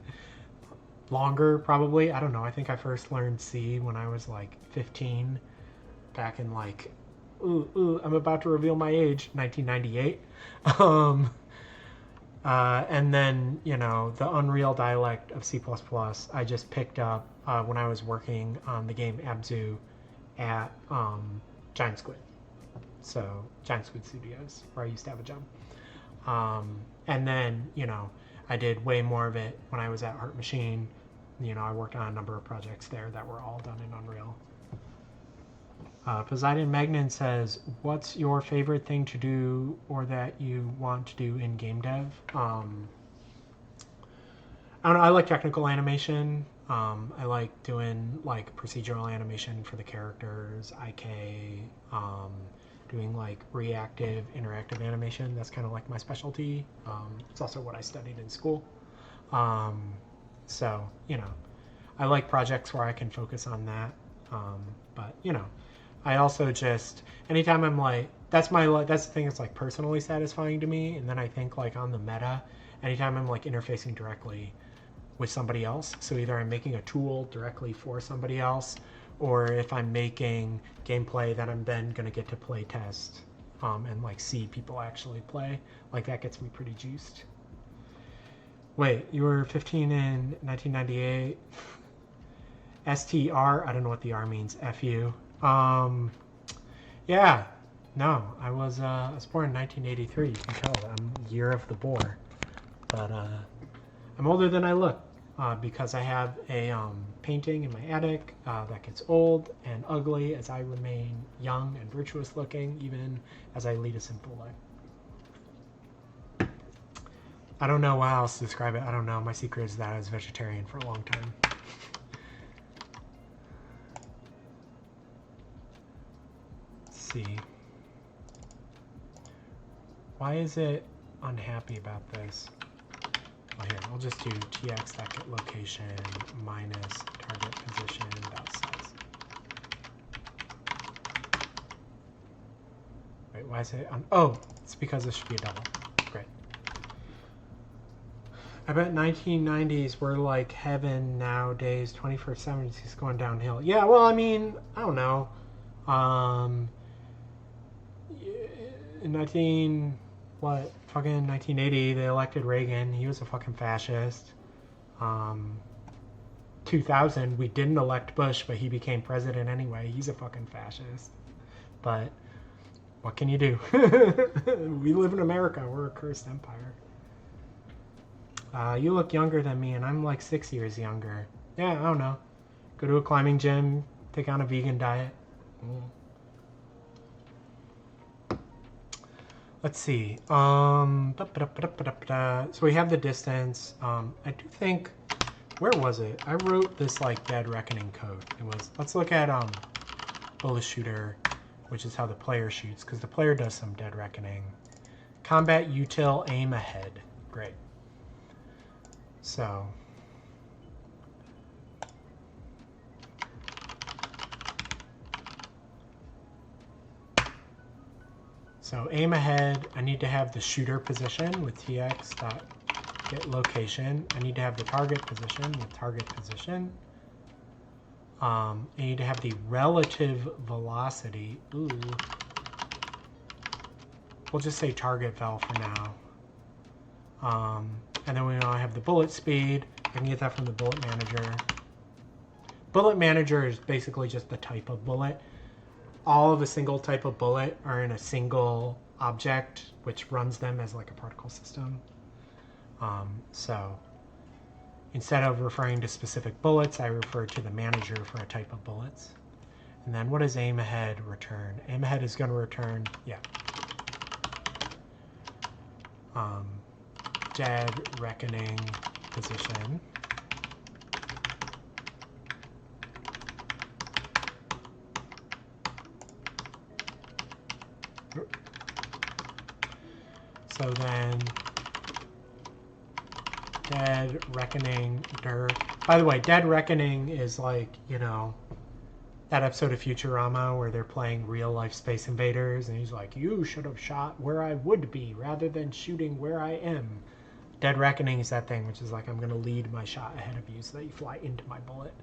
longer probably. I don't know. I think I first learned C when I was like 15, back in like, I'm about to reveal my age, 1998. And then, you know, the Unreal dialect of C++, I just picked up when I was working on the game Abzu at Giant Squid. So Giant Squid Studios, where I used to have a job. And then, you know, I did way more of it when I was at Heart Machine. You know, I worked on a number of projects there that were all done in Unreal. Poseidon Magnan says, what's your favorite thing to do or that you want to do in game dev? I don't know, I like technical animation. I like doing like procedural animation for the characters, IK, doing like reactive, interactive animation. That's kind of like my specialty. It's also what I studied in school. So, you know, I like projects where I can focus on that. But, you know, I also just, anytime I'm like, that's the thing that's like personally satisfying to me. And then I think like on the meta, anytime I'm like interfacing directly with somebody else. So either I'm making a tool directly for somebody else, or if I'm making gameplay that I'm then going to get to play test and like see people actually play, like that gets me pretty juiced. Wait, you were 15 in 1998? STR, I don't know what the R means, FU. Yeah, no, I was born in 1983. You can tell I'm year of the boar. But I'm older than I look because I have a painting in my attic that gets old and ugly as I remain young and virtuous looking, even as I lead a simple life. I don't know how else to describe it. I don't know. My secret is that I was vegetarian for a long time. Let's see. Why is it unhappy about this? Well, here, I'll just do tx.get location minus target position dot size. Wait, why is it on? Oh, it's because this should be a double. Great. I bet 1990s were like heaven nowadays. 21st century is going downhill. Yeah, well, I mean, I don't know. In fucking 1980, they elected Reagan. He was a fucking fascist. 2000, we didn't elect Bush, but he became president anyway. He's a fucking fascist. But what can you do? We live in America. We're a cursed empire. You look younger than me, and I'm like 6 years younger. Yeah, I don't know. Go to a climbing gym, take on a vegan diet. Let's see. So we have the distance. I do think, where was it? I wrote this like dead reckoning code. It was, let's look at bullet shooter, which is how the player shoots, because the player does some dead reckoning. Combat util aim ahead. Great. So aim ahead, I need to have the shooter position with tx.get location. I need to have the target position with target position. I need to have the relative velocity. Ooh. We'll just say target vel for now. And then we want to have the bullet speed. I can get that from the bullet manager. Bullet manager is basically just the type of bullet. All of a single type of bullet are in a single object, which runs them as like a particle system. So instead of referring to specific bullets, I refer to the manager for a type of bullets. And then what does aim ahead return? Aim ahead is going to return, yeah. Dead reckoning position. So then dead reckoning dir. By the way, dead reckoning is like, you know, that episode of Futurama where they're playing real life Space Invaders and he's like, you should have shot where I would be rather than shooting where I am. Dead reckoning is that thing which is like, I'm going to lead my shot ahead of you so that you fly into my bullet.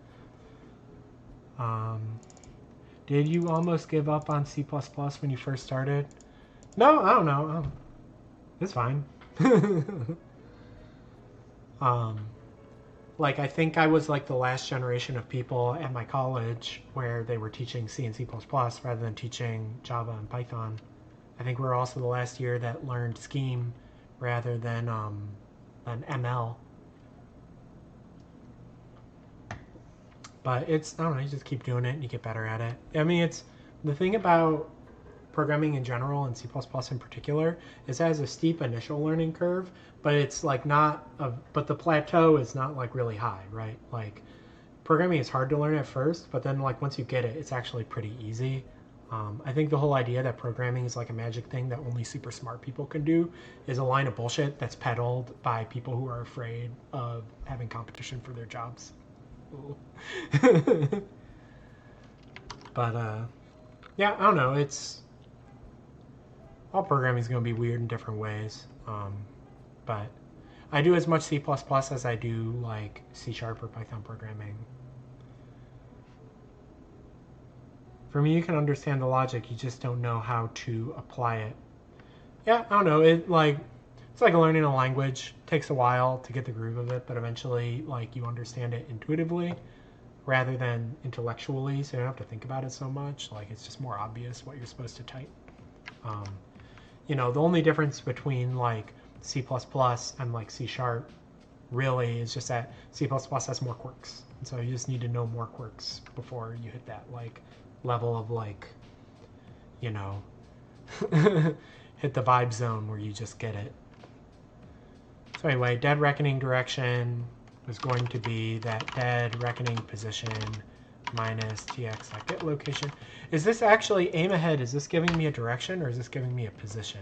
Did you almost give up on C++ when you first started? No, I don't know. It's fine. Like, I think I was like the last generation of people at my college where they were teaching C and C++ rather than teaching Java and Python. I think we're also the last year that learned Scheme rather than ML. But it's, I don't know, you just keep doing it and you get better at it. I mean, it's, the thing about programming in general and C++ in particular is it has a steep initial learning curve, but it's like not but the plateau is not like really high, right? Like programming is hard to learn at first, but then like once you get it, it's actually pretty easy. I think the whole idea that programming is like a magic thing that only super smart people can do is a line of bullshit that's peddled by people who are afraid of having competition for their jobs. But yeah, I don't know, it's all programming is going to be weird in different ways, but I do as much C++ as I do like C# or Python programming. For me, you can understand the logic, you just don't know how to apply it. Yeah, I don't know, it's like learning a language. It takes a while to get the groove of it, but eventually like you understand it intuitively rather than intellectually, so you don't have to think about it so much. Like it's just more obvious what you're supposed to type. You know, the only difference between like C++ and like C# really is just that C++ has more quirks. And so you just need to know more quirks before you hit that like level of like, you know, hit the vibe zone where you just get it. So anyway, dead reckoning direction is going to be that dead reckoning position minus tx get location. Is this actually aim ahead? Is this giving me a direction or is this giving me a position?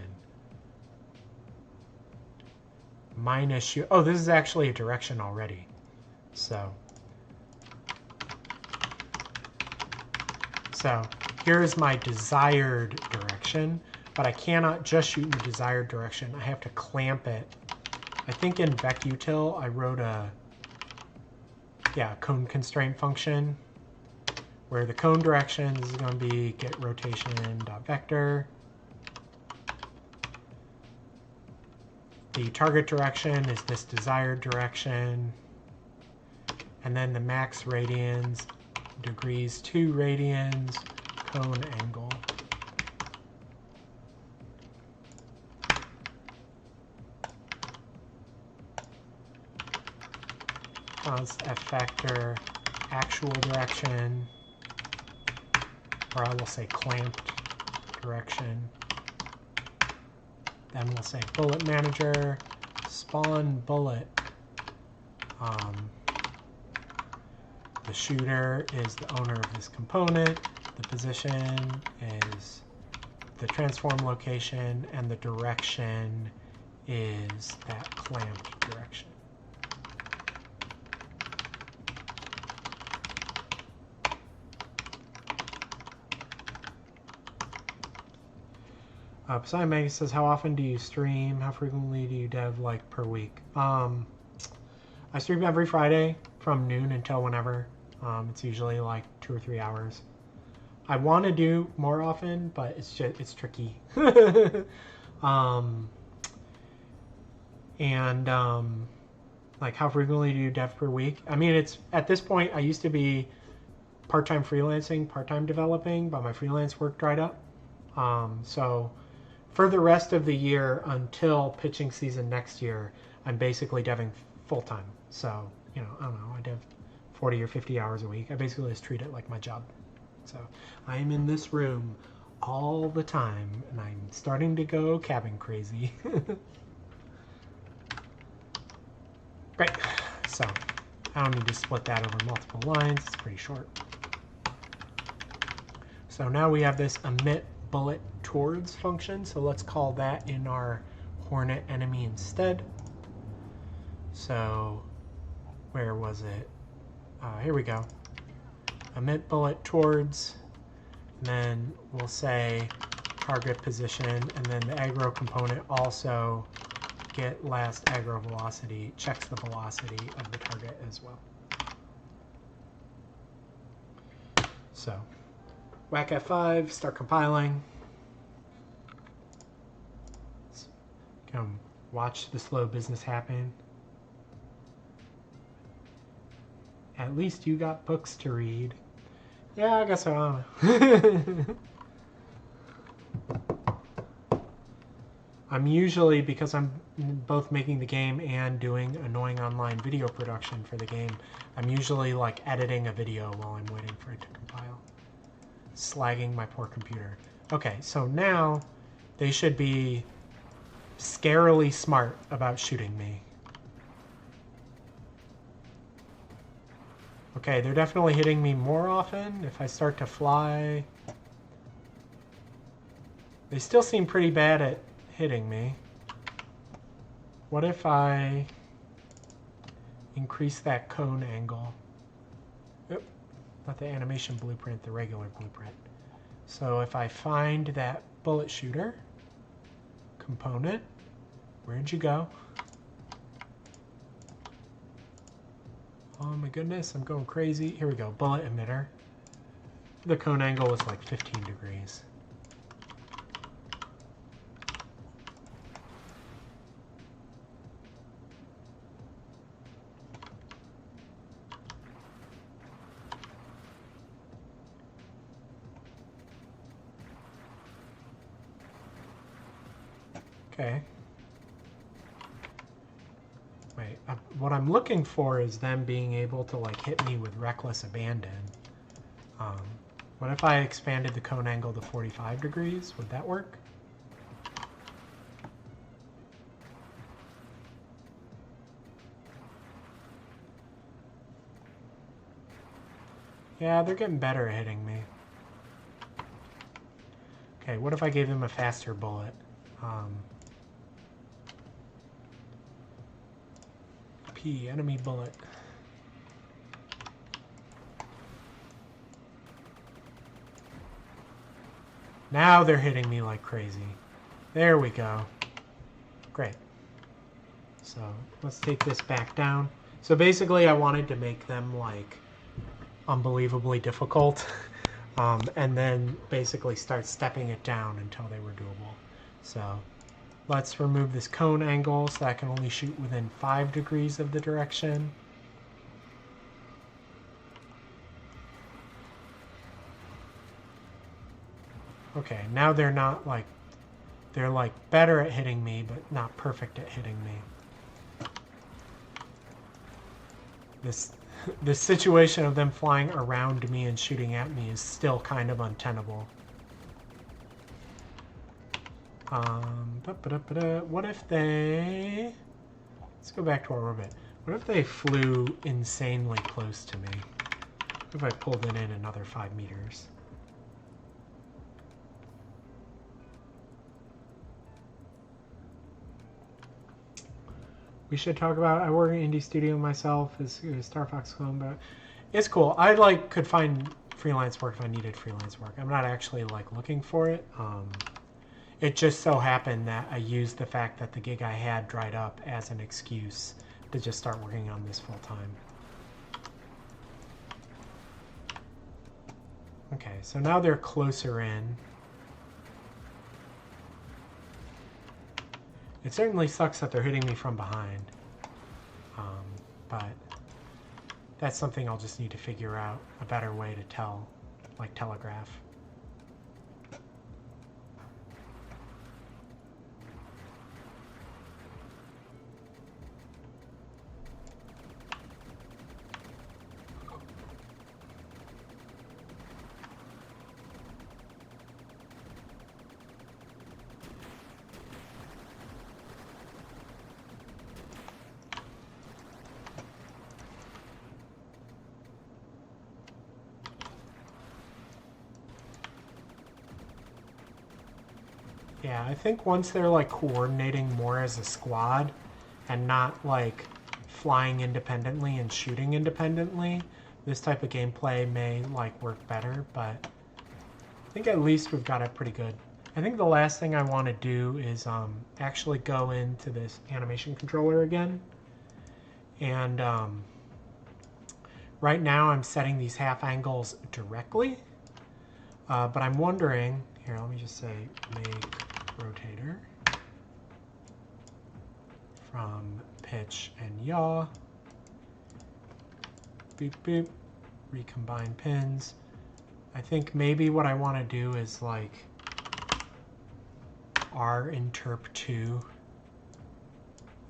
Minus shoot. Oh, this is actually a direction already. So here's my desired direction, but I cannot just shoot in the desired direction. I have to clamp it I think in vecutil I wrote a cone constraint function where the cone direction is going to be get rotation.vector. The target direction is this desired direction. And then the max radians, degrees 2 radians, cone angle. Const f factor actual direction, or I will say clamped direction. Then we'll say bullet manager, spawn bullet. The shooter is the owner of this component. The position is the transform location, and the direction is that clamped direction. Poseidon Maggie says, how often do you stream? How frequently do you dev, like, per week? I stream every Friday from noon until whenever. It's usually like 2 or 3 hours. I want to do more often, but it's tricky. Like, how frequently do you dev per week? I mean, it's at this point, I used to be part-time freelancing, part-time developing, but my freelance work dried up. So for the rest of the year until pitching season next year, I'm basically deving full-time. So, you know, I don't know, I dev 40 or 50 hours a week. I basically just treat it like my job. So I am in this room all the time, and I'm starting to go cabin crazy. Great. So I don't need to split that over multiple lines. It's pretty short. So now we have this emit bullet towards function. So let's call that in our hornet enemy instead. So where was it? Here we go. Emit bullet towards, and then we'll say target position, and then the aggro component also get last aggro velocity, checks the velocity of the target as well. So whack F5, start compiling. Come watch the slow business happen. At least you got books to read. Yeah, I guess so. I'm usually, because I'm both making the game and doing annoying online video production for the game, I'm usually like editing a video while I'm waiting for it to compile. Slagging my poor computer. Okay, so now they should be scarily smart about shooting me. Okay, they're definitely hitting me more often. If I start to fly, they still seem pretty bad at hitting me. What if I increase that cone angle? Oop, not the animation blueprint, the regular blueprint. So if I find that bullet shooter component, where'd you go? Oh my goodness, I'm going crazy. Here we go, bullet emitter. The cone angle was like 15 degrees. Okay. Wait, what I'm looking for is them being able to like hit me with reckless abandon. What if I expanded the cone angle to 45 degrees? Would that work? Yeah, they're getting better at hitting me. Okay, what if I gave them a faster bullet? P, enemy bullet. Now they're hitting me like crazy. There we go. Great. So let's take this back down. So basically I wanted to make them like unbelievably difficult and then basically start stepping it down until they were doable. So let's remove this cone angle so I can only shoot within 5 degrees of the direction. Okay, now they're not like, they're like better at hitting me, but not perfect at hitting me. This situation of them flying around me and shooting at me is still kind of untenable. What if they... Let's go back to our orbit. What if they flew insanely close to me? What if I pulled it in another 5 meters? We should talk about, I work in indie studio myself as Star Fox clone, but it's cool. I like could find freelance work if I needed freelance work. I'm not actually like looking for it. It just so happened that I used the fact that the gig I had dried up as an excuse to just start working on this full time. Okay, so now they're closer in. It certainly sucks that they're hitting me from behind, but that's something I'll just need to figure out a better way to tell, like telegraph. Yeah, I think once they're like coordinating more as a squad and not like flying independently and shooting independently, this type of gameplay may like work better, but I think at least we've got it pretty good. I think the last thing I want to do is actually go into this animation controller again. And right now I'm setting these half angles directly, but I'm wondering, here, let me just say make rotator from pitch and yaw. Boop, boop. Recombine pins. I think maybe what I want to do is like R interp 2.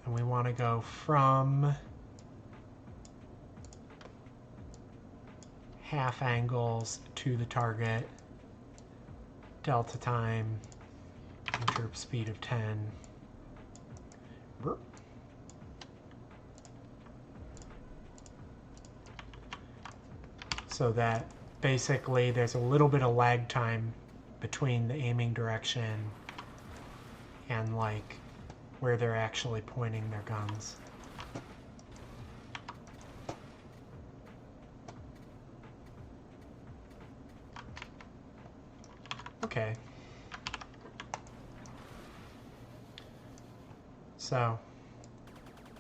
And we want to go from half angles to the target, delta time, interp speed of 10. So that basically there's a little bit of lag time between the aiming direction and like where they're actually pointing their guns. Okay. So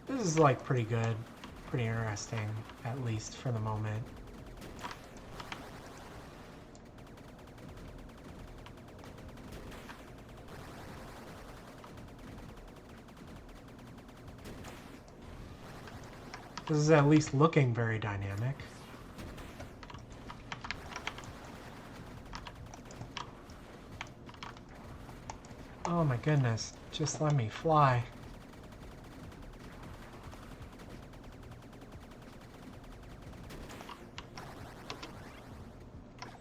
this is like pretty good, pretty interesting, at least for the moment. This is at least looking very dynamic. Oh my goodness, just let me fly.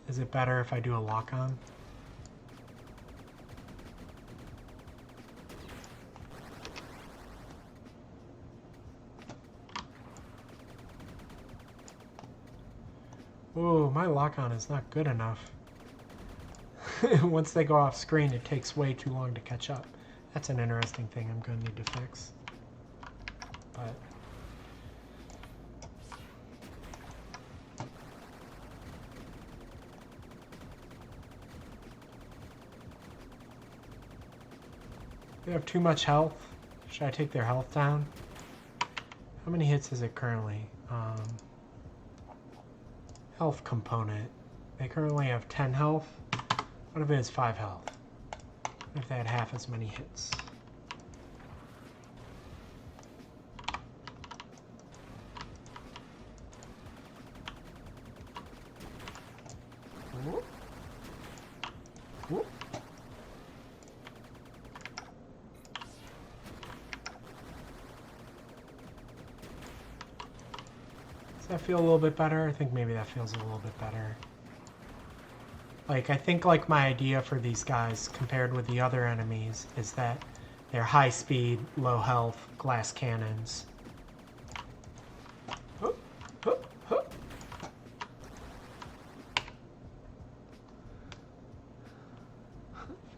Is it better if I do a lock-on? Ooh, my lock-on is not good enough. Once they go off screen, it takes way too long to catch up. That's an interesting thing I'm going to need to fix. But they have too much health. Should I take their health down? How many hits is it currently? Health component. They currently have 10 health. What if it has 5 health? What if they had half as many hits? Whoop. Whoop. Does that feel a little bit better? I think maybe that feels a little bit better. Like, I think like my idea for these guys compared with the other enemies is that they're high speed, low health glass cannons. Oh, oh, oh.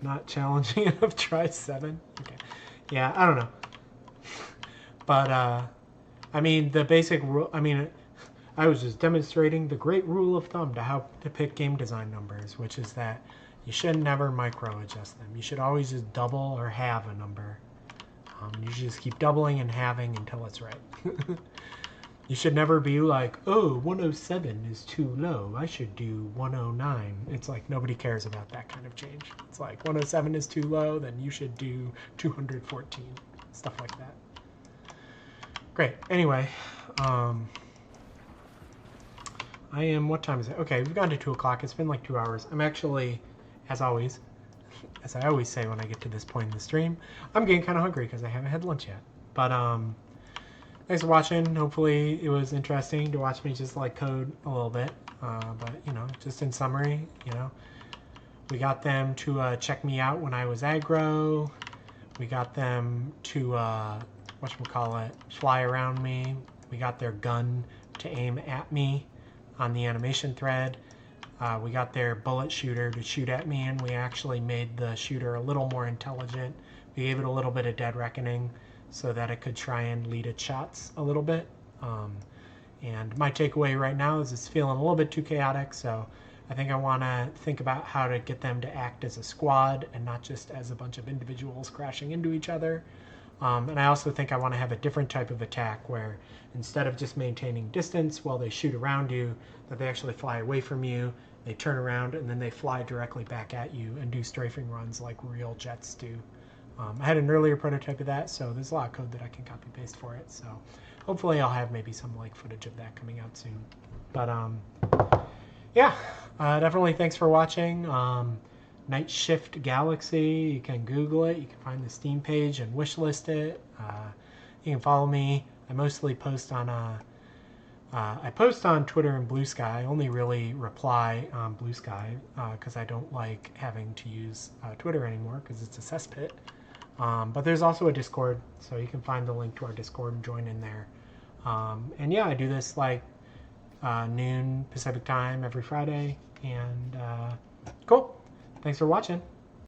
Not challenging enough, try 7. Okay. Yeah, I don't know. But, I mean, the basic rule, I was just demonstrating the great rule of thumb to how to pick game design numbers, which is that you should never micro adjust them. You should always just double or halve a number. You should just keep doubling and halving until it's right. You should never be like, oh, 107 is too low. I should do 109. It's like nobody cares about that kind of change. It's like 107 is too low, then you should do 214. Stuff like that. Great. Anyway, I am, what time is it? Okay, we've gone to 2 o'clock. It's been like 2 hours. I'm actually, as always, as I always say when I get to this point in the stream, I'm getting kind of hungry because I haven't had lunch yet. But thanks for watching. Hopefully it was interesting to watch me just like code a little bit. But, you know, just in summary, you know, we got them to check me out when I was aggro. We got them to, whatchamacallit, fly around me. We got their gun to aim at me on the animation thread. We got their bullet shooter to shoot at me, and we actually made the shooter a little more intelligent. We gave it a little bit of dead reckoning so that it could try and lead its shots a little bit. And my takeaway right now is it's feeling a little bit too chaotic, so I think I want to think about how to get them to act as a squad and not just as a bunch of individuals crashing into each other. And I also think I want to have a different type of attack where instead of just maintaining distance while they shoot around you, that they actually fly away from you, they turn around, and then they fly directly back at you and do strafing runs like real jets do. I had an earlier prototype of that, so there's a lot of code that I can copy paste for it. So hopefully I'll have maybe some like footage of that coming out soon. But yeah, definitely thanks for watching. Nightshift Galaxy, you can Google it, you can find the Steam page and wishlist it. You can follow me. I mostly post on I post on Twitter and Blue Sky. I only really reply on Blue Sky because I don't like having to use Twitter anymore because it's a cesspit. But there's also a Discord, so you can find the link to our Discord and join in there. And yeah, I do this like noon Pacific time every Friday. And cool. Thanks for watching.